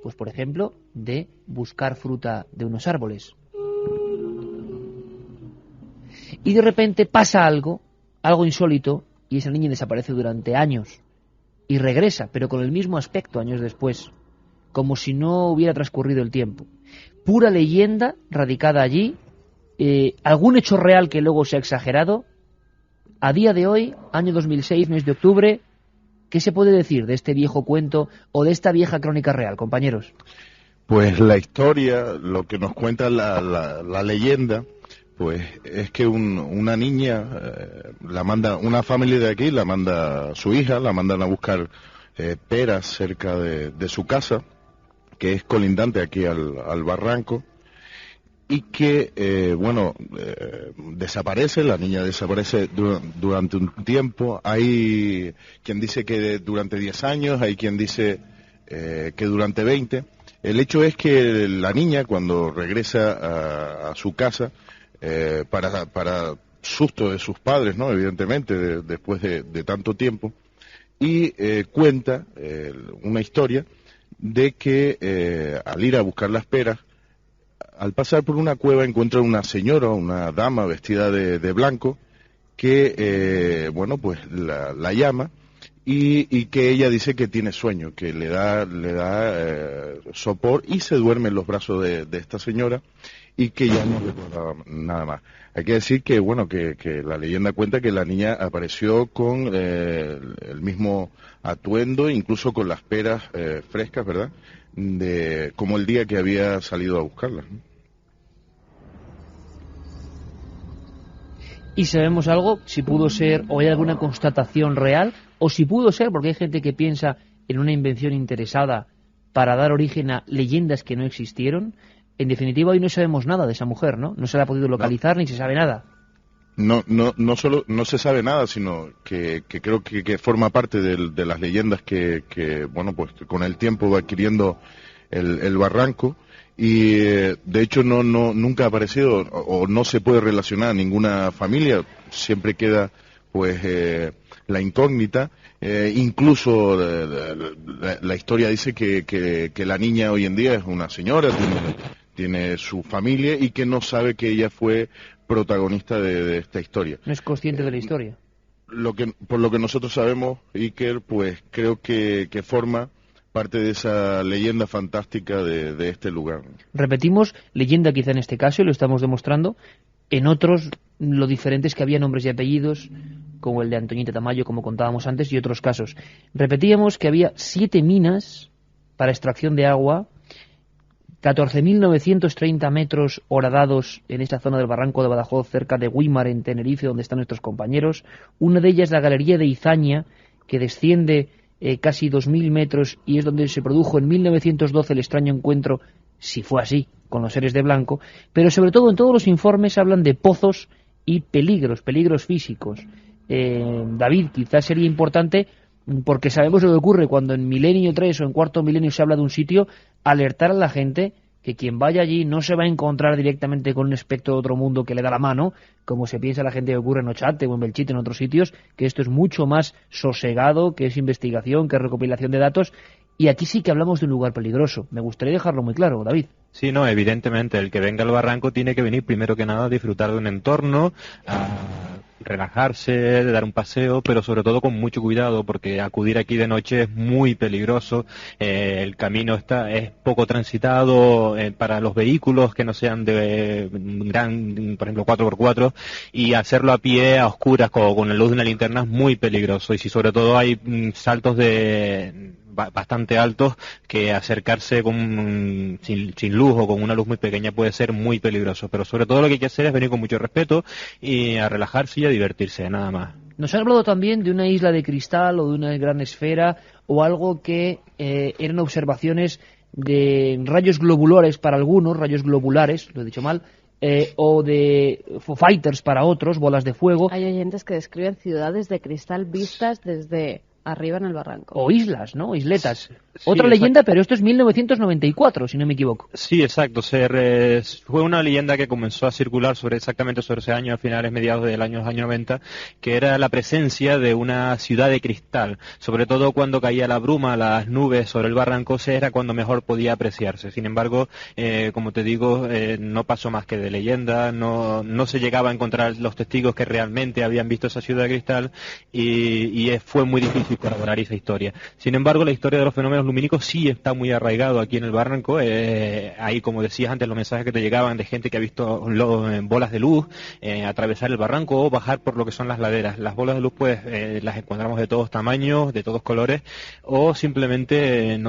pues por ejemplo, de buscar fruta de unos árboles. Y de repente pasa algo insólito, y esa niña desaparece durante años y regresa, pero con el mismo aspecto años después, como si no hubiera transcurrido el tiempo. Pura leyenda radicada allí, algún hecho real que luego se ha exagerado. A día de hoy, año 2006, mes de octubre, ¿qué se puede decir de este viejo cuento o de esta vieja crónica real, compañeros? Pues la historia, lo que nos cuenta la leyenda, pues es que una niña, una familia de aquí la manda a su hija, la mandan a buscar peras cerca de su casa, que es colindante aquí al barranco, y que, desaparece, la niña desaparece durante un tiempo. Hay quien dice que durante 10 años, hay quien dice que durante 20. El hecho es que la niña, cuando regresa a su casa, para susto de sus padres, ¿no? Evidentemente, después de tanto tiempo, y cuenta una historia de que al ir a buscar las peras, al pasar por una cueva encuentra una señora, una dama vestida de blanco, que la llama, y que ella dice que tiene sueño, que le da sopor, y se duerme en los brazos de esta señora, y que ya no recuerda nada más. Hay que decir que que la leyenda cuenta que la niña apareció con el mismo atuendo, incluso con las peras frescas, ¿verdad?, como el día que había salido a buscarlas, ¿no? ¿Y sabemos algo? Si pudo ser, o hay alguna constatación real, o si pudo ser, porque hay gente que piensa en una invención interesada para dar origen a leyendas que no existieron. En definitiva, hoy no sabemos nada de esa mujer, ¿no? No se la ha podido localizar, ni se sabe nada. No solo no se sabe nada, sino que creo que forma parte de las leyendas que con el tiempo va adquiriendo el barranco, y de hecho nunca ha aparecido, o no se puede relacionar a ninguna familia. Siempre queda la incógnita. Incluso la historia dice que la niña hoy en día es una señora, tiene su familia, y que no sabe que ella fue protagonista de esta historia. ¿No es consciente de la historia? Por lo que nosotros sabemos, Iker, pues creo que forma parte de esa leyenda fantástica de este lugar. Repetimos, leyenda quizá en este caso, y lo estamos demostrando. En otros, lo diferente es que había nombres y apellidos, como el de Antoñita Tamayo, como contábamos antes, y otros casos. Repetíamos que había 7 minas para extracción de agua, 14.930 metros horadados en esta zona del Barranco de Badajoz, cerca de Güímar, en Tenerife, donde están nuestros compañeros. Una de ellas, la Galería de Izaña, que desciende casi 2.000 metros, y es donde se produjo en 1912 el extraño encuentro, si fue así, con los seres de blanco. Pero sobre todo en todos los informes hablan de pozos y peligros físicos. David, quizás sería importante, porque sabemos lo que ocurre cuando en Milenio 3 o en Cuarto Milenio se habla de un sitio, alertar a la gente que quien vaya allí no se va a encontrar directamente con un espectro de otro mundo que le da la mano, como se piensa la gente que ocurre en Ochate o en Belchite, en otros sitios, que esto es mucho más sosegado, que es investigación, que es recopilación de datos, Y aquí sí que hablamos de un lugar peligroso. Me gustaría dejarlo muy claro, David. Sí, no, evidentemente, el que venga al barranco tiene que venir primero que nada a disfrutar de un entorno, a relajarse, de dar un paseo, pero sobre todo con mucho cuidado, porque acudir aquí de noche es muy peligroso. El camino es poco transitado para los vehículos que no sean de gran, por ejemplo, 4x4, y hacerlo a pie, a oscuras, con la luz de una linterna es muy peligroso. Y si sobre todo hay saltos bastante altos, que acercarse sin luz o con una luz muy pequeña puede ser muy peligroso, pero sobre todo lo que hay que hacer es venir con mucho respeto y a relajarse y a divertirse, nada más. Nos han hablado también de una isla de cristal o de una gran esfera o algo que eran observaciones de rayos globulares para algunos, rayos globulares, lo he dicho mal, o de fighters para otros, bolas de fuego. Hay oyentes que describen ciudades de cristal vistas desde arriba en el barranco. O islas, ¿no? Isletas. Sí, Otra leyenda, pero esto es 1994, si no me equivoco. Sí, exacto. Fue una leyenda que comenzó a circular exactamente sobre ese año, a finales, mediados del año 90, que era la presencia de una ciudad de cristal. Sobre todo cuando caía la bruma, las nubes sobre el barranco, era cuando mejor podía apreciarse. Sin embargo, como te digo, no pasó más que de leyenda, no se llegaba a encontrar los testigos que realmente habían visto esa ciudad de cristal, y fue muy difícil corroborar esa historia. Sin embargo, la historia de los fenómenos lumínicos sí está muy arraigado aquí en el barranco. Ahí, como decías antes, los mensajes que te llegaban de gente que ha visto bolas de luz atravesar el barranco o bajar por lo que son las laderas. Las bolas de luz, pues, las encontramos de todos tamaños, de todos colores, o simplemente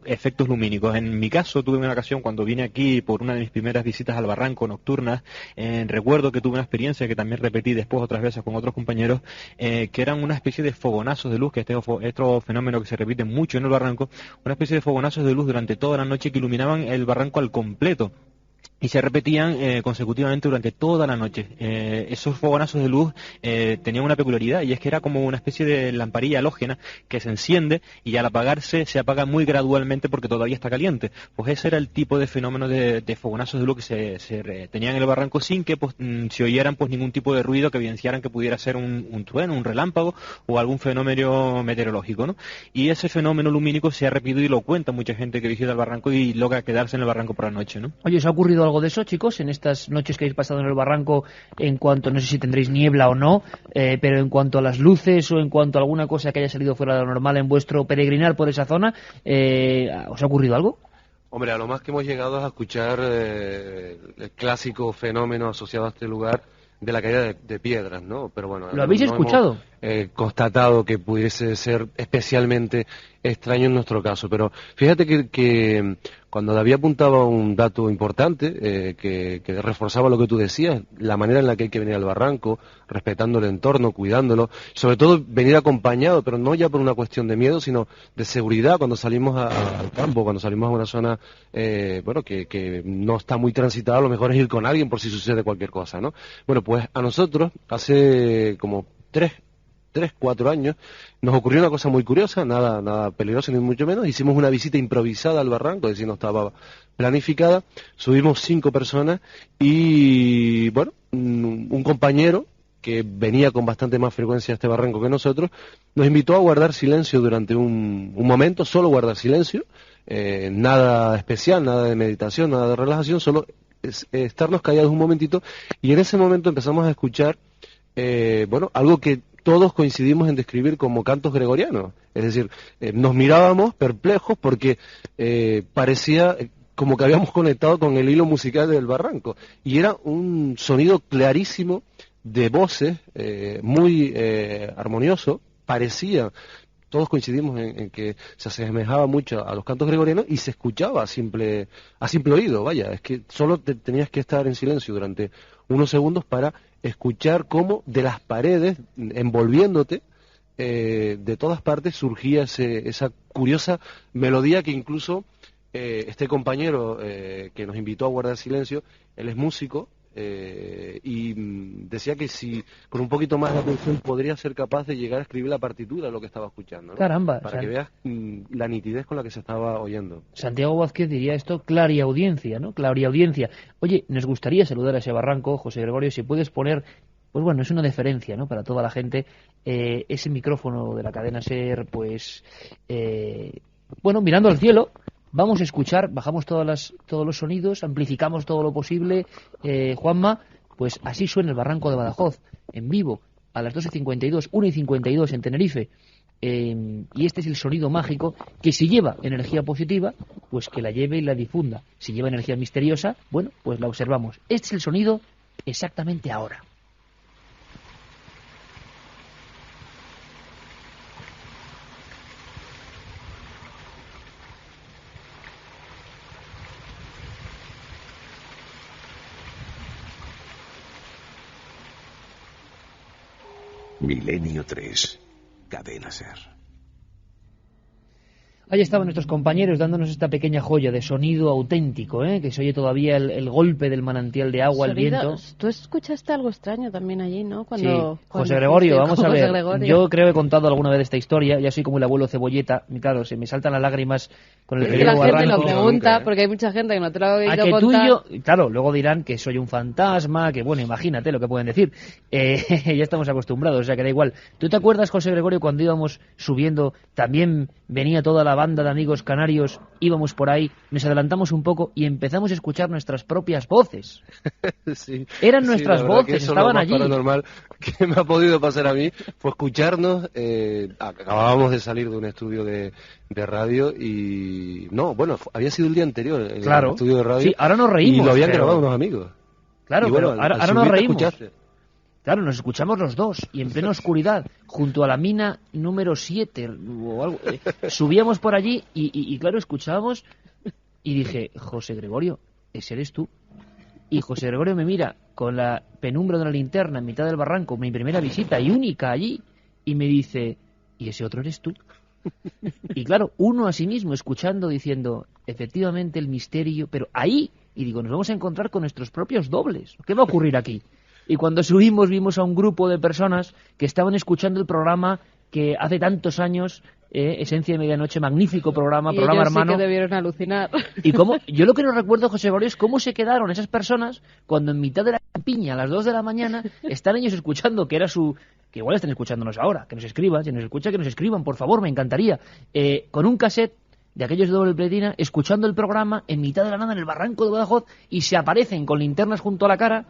efectos lumínicos. En mi caso, tuve una ocasión cuando vine aquí por una de mis primeras visitas al barranco nocturnas. Recuerdo que tuve una experiencia que también repetí después otras veces con otros compañeros, que eran una especie de fogonazos de luz, que otro fenómeno que se repite mucho en el barranco, una especie de fogonazos de luz durante toda la noche que iluminaban el barranco al completo. Y se repetían consecutivamente durante toda la noche. Esos fogonazos de luz tenían una peculiaridad, y es que era como una especie de lamparilla halógena que se enciende y al apagarse se apaga muy gradualmente porque todavía está caliente. Pues ese era el tipo de fenómeno de fogonazos de luz que se tenían en el barranco, sin que se oyeran ningún tipo de ruido que evidenciaran que pudiera ser un trueno, un relámpago o algún fenómeno meteorológico, ¿no? Y ese fenómeno lumínico se ha repetido y lo cuenta mucha gente que visita el barranco y logra quedarse en el barranco por la noche, ¿no? Oye, ¿os ha ocurrido algo de eso, chicos, en estas noches que habéis pasado en el barranco, en cuanto, no sé si tendréis niebla o no, pero en cuanto a las luces o en cuanto a alguna cosa que haya salido fuera de lo normal en vuestro peregrinar por esa zona, ¿os ha ocurrido algo? Hombre, a lo más que hemos llegado es a escuchar el clásico fenómeno asociado a este lugar de la caída de piedras, ¿no? Pero bueno, ¿lo habéis escuchado? Hemos constatado que pudiese ser especialmente extraño en nuestro caso, pero fíjate que cuando David apuntaba un dato importante que reforzaba lo que tú decías, la manera en la que hay que venir al barranco, respetando el entorno, cuidándolo, sobre todo venir acompañado, pero no ya por una cuestión de miedo, sino de seguridad cuando salimos al campo, cuando salimos a una zona que no está muy transitada, lo mejor es ir con alguien por si sucede cualquier cosa, ¿no? Bueno, pues a nosotros hace como 3-4 años, nos ocurrió una cosa muy curiosa, nada peligroso ni mucho menos. Hicimos una visita improvisada al barranco, es decir, no estaba planificada. Subimos 5 personas y, bueno, un compañero que venía con bastante más frecuencia a este barranco que nosotros, nos invitó a guardar silencio durante un momento, solo guardar silencio, nada especial, nada de meditación, nada de relajación, solo estarnos callados un momentito, y en ese momento empezamos a escuchar, algo que todos coincidimos en describir como cantos gregorianos. Es decir, nos mirábamos perplejos porque parecía como que habíamos conectado con el hilo musical del barranco. Y era un sonido clarísimo de voces, muy armonioso. Parecía, todos coincidimos en que se asemejaba mucho a los cantos gregorianos y se escuchaba a simple oído. Vaya, es que solo tenías que estar en silencio durante unos segundos para escuchar cómo de las paredes, envolviéndote, de todas partes surgía esa curiosa melodía que incluso este compañero que nos invitó a guardar silencio, él es músico, y decía que si con un poquito más de atención podría ser capaz de llegar a escribir la partitura de lo que estaba escuchando, ¿no? Caramba, para que veas la nitidez con la que se estaba oyendo. Santiago Vázquez diría esto clariaudiencia, ¿no? Clariaudiencia. Oye, nos gustaría saludar a ese barranco, José Gregorio, si puedes poner, pues bueno, es una deferencia, ¿no?, para toda la gente, ese micrófono de la cadena SER, pues bueno, mirando al cielo, vamos a escuchar, bajamos todos los sonidos, amplificamos todo lo posible, Juanma, pues así suena el Barranco de Badajoz, en vivo, a las 12:52, 1:52 en Tenerife. Y este es el sonido mágico que si lleva energía positiva, pues que la lleve y la difunda. Si lleva energía misteriosa, bueno, pues la observamos. Este es el sonido exactamente ahora. Milenio 3, Cadena Ser. Ahí estaban nuestros compañeros dándonos esta pequeña joya de sonido auténtico, que se oye todavía el golpe del manantial de agua, el viento. Tú escuchaste algo extraño también allí, ¿no? Sí, José Gregorio, vamos a ver. Gregorio. Yo creo que he contado alguna vez esta historia, ya soy como el abuelo Cebolleta, y claro, se me saltan las lágrimas con el que la gente Barranco. lo pregunta, porque hay mucha gente que no te lo ha oído contar. Tú y yo, claro, luego dirán que soy un fantasma, que bueno, imagínate lo que pueden decir. Ya estamos acostumbrados, o sea que da igual. ¿Tú te acuerdas, José Gregorio, cuando íbamos subiendo, también venía toda la banda de amigos canarios, íbamos por ahí, nos adelantamos un poco y empezamos a escuchar nuestras propias voces? Sí, eran nuestras voces, estaban allí. Lo más paranormal que me ha podido pasar a mí fue escucharnos. Acabábamos de salir de un estudio de radio y había sido el día anterior en el estudio de radio. Sí, ahora nos reímos. Y lo habían grabado unos amigos. Claro, y bueno, pero ahora nos reímos. Escuchaste. Claro, nos escuchamos los dos y en plena oscuridad, junto a la mina número 7 o algo. Subíamos por allí y claro, escuchábamos y dije, José Gregorio, ese eres tú. Y José Gregorio me mira con la penumbra de una linterna en mitad del barranco, mi primera visita y única allí, y me dice, ¿y ese otro eres tú? Y claro, uno a sí mismo escuchando, diciendo, efectivamente el misterio, pero ahí, y digo, nos vamos a encontrar con nuestros propios dobles. ¿Qué va a ocurrir aquí? Y cuando subimos vimos a un grupo de personas que estaban escuchando el programa que hace tantos años, Esencia de Medianoche, magnífico programa, y programa ellos hermano. Sí que debieron alucinar. Y cómo, yo lo que no recuerdo, José Gregorio, es cómo se quedaron esas personas cuando en mitad de la piña, a las 2 de la mañana, están ellos escuchando, que igual están escuchándonos ahora, que nos escriban, si nos escucha, que nos escriban, por favor, me encantaría, con un cassette de aquellos de doble pletina, escuchando el programa en mitad de la nada en el Barranco de Badajoz, y se aparecen con linternas junto a la cara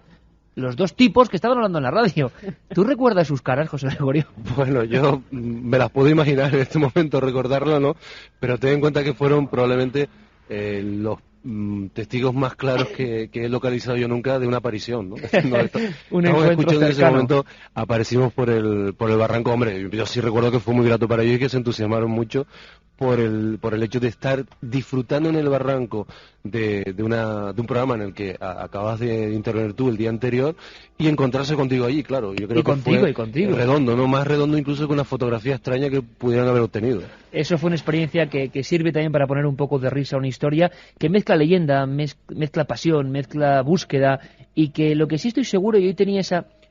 los dos tipos que estaban hablando en la radio. ¿Tú recuerdas sus caras, José Gregorio? Bueno, yo me las puedo imaginar en este momento, recordarlo, ¿no? Pero ten en cuenta que fueron probablemente los testigos más claros que he localizado yo nunca de una aparición, ¿no? Un encuentro cercano. En ese momento aparecimos por el barranco. Hombre, yo sí recuerdo que fue muy grato para ellos y que se entusiasmaron mucho por el hecho de estar disfrutando en el barranco de un programa en el que acabas de intervenir tú el día anterior y encontrarse contigo allí, claro. Yo creo que fue redondo, ¿no? Más redondo incluso que una fotografía extraña que pudieran haber obtenido. Eso fue una experiencia que sirve también para poner un poco de risa a una historia que mezcla leyenda, mezcla pasión, mezcla búsqueda, y que lo que sí estoy seguro, y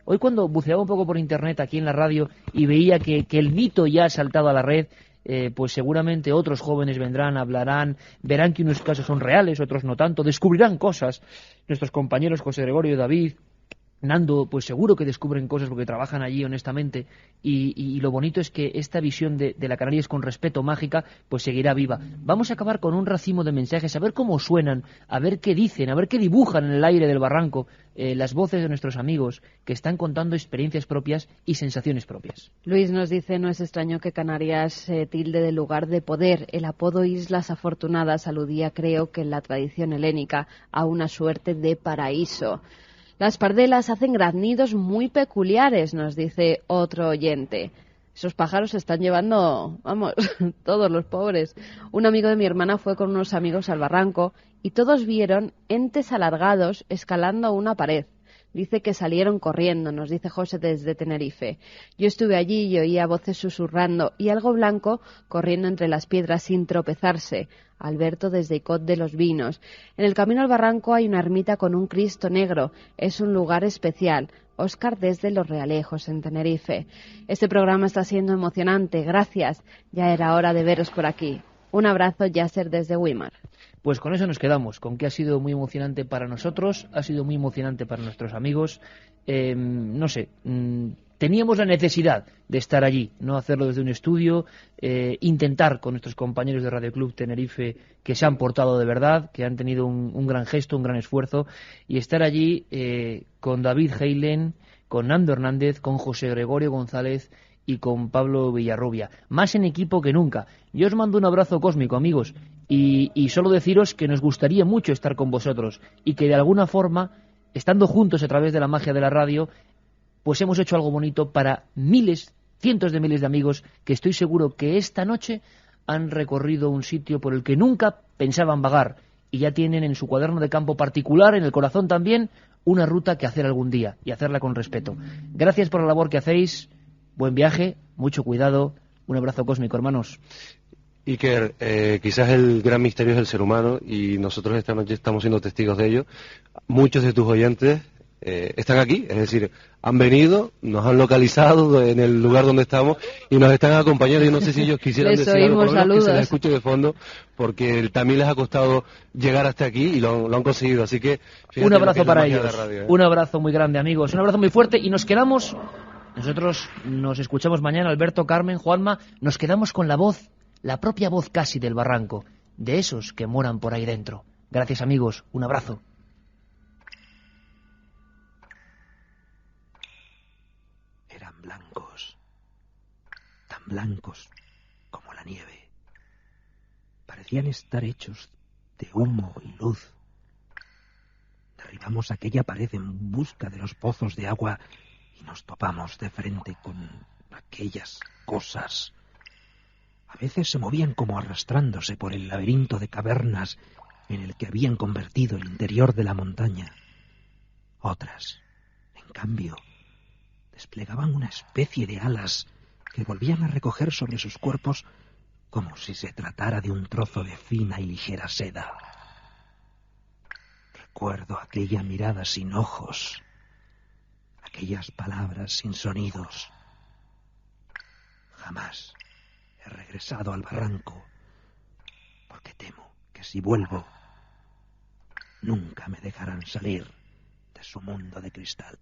hoy cuando buceaba un poco por internet aquí en la radio y veía que el mito ya ha saltado a la red, pues seguramente otros jóvenes vendrán, hablarán, verán que unos casos son reales, otros no tanto, descubrirán cosas. Nuestros compañeros José Gregorio, David, Nando, pues seguro que descubren cosas porque trabajan allí honestamente, y lo bonito es que esta visión de la Canarias con respeto mágica pues seguirá viva. Vamos a acabar con un racimo de mensajes, a ver cómo suenan, a ver qué dicen, a ver qué dibujan en el aire del barranco las voces de nuestros amigos que están contando experiencias propias y sensaciones propias. Luis nos dice, no es extraño que Canarias se tilde de lugar de poder. El apodo Islas Afortunadas aludía, creo que en la tradición helénica, a una suerte de paraíso. Las pardelas hacen graznidos muy peculiares, nos dice otro oyente. Esos pájaros se están llevando, vamos, todos los pobres. Un amigo de mi hermana fue con unos amigos al barranco y todos vieron entes alargados escalando una pared. Dice que salieron corriendo, nos dice José desde Tenerife. Yo estuve allí y oía voces susurrando y algo blanco corriendo entre las piedras sin tropezarse. Alberto desde Icod de los Vinos. En el camino al barranco hay una ermita con un Cristo negro. Es un lugar especial. Óscar desde Los Realejos, en Tenerife. Este programa está siendo emocionante. Gracias. Ya era hora de veros por aquí. Un abrazo, Yasser desde Weimar. Pues con eso nos quedamos, con que ha sido muy emocionante para nosotros, ha sido muy emocionante para nuestros amigos. No sé, teníamos la necesidad de estar allí, no hacerlo desde un estudio, intentar con nuestros compañeros de Radio Club Tenerife, que se han portado de verdad, que han tenido un gran gesto, un gran esfuerzo, y estar allí con David Heilen, con Nando Hernández, con José Gregorio González y con Pablo Villarrubia, más en equipo que nunca. Yo os mando un abrazo cósmico, amigos, y solo deciros que nos gustaría mucho estar con vosotros y que de alguna forma, estando juntos a través de la magia de la radio, pues hemos hecho algo bonito para miles, cientos de miles de amigos que estoy seguro que esta noche han recorrido un sitio por el que nunca pensaban vagar y ya tienen en su cuaderno de campo particular, en el corazón también, una ruta que hacer algún día y hacerla con respeto. Gracias por la labor que hacéis, buen viaje, mucho cuidado, un abrazo cósmico, hermanos. Iker, quizás el gran misterio es el ser humano y nosotros esta noche estamos siendo testigos de ello. Muchos de tus oyentes están aquí, es decir, han venido, nos han localizado en el lugar donde estamos y nos están acompañando. Yo no sé si ellos quisieran decir algo, por lo menos que se les escuche de fondo, porque también les ha costado llegar hasta aquí y lo han conseguido. Así que un abrazo para ellos, un abrazo muy grande, amigos, un abrazo muy fuerte, y nos quedamos, nosotros nos escuchamos mañana, Alberto, Carmen, Juanma, nos quedamos con la voz, la propia voz casi del barranco, de esos que moran por ahí dentro. Gracias, amigos, un abrazo. Blancos, tan blancos como la nieve. Parecían estar hechos de humo y luz. Derribamos aquella pared en busca de los pozos de agua y nos topamos de frente con aquellas cosas. A veces se movían como arrastrándose por el laberinto de cavernas en el que habían convertido el interior de la montaña. Otras, en cambio, desplegaban una especie de alas que volvían a recoger sobre sus cuerpos como si se tratara de un trozo de fina y ligera seda. Recuerdo aquella mirada sin ojos, aquellas palabras sin sonidos. Jamás he regresado al barranco, porque temo que si vuelvo, nunca me dejarán salir de su mundo de cristal.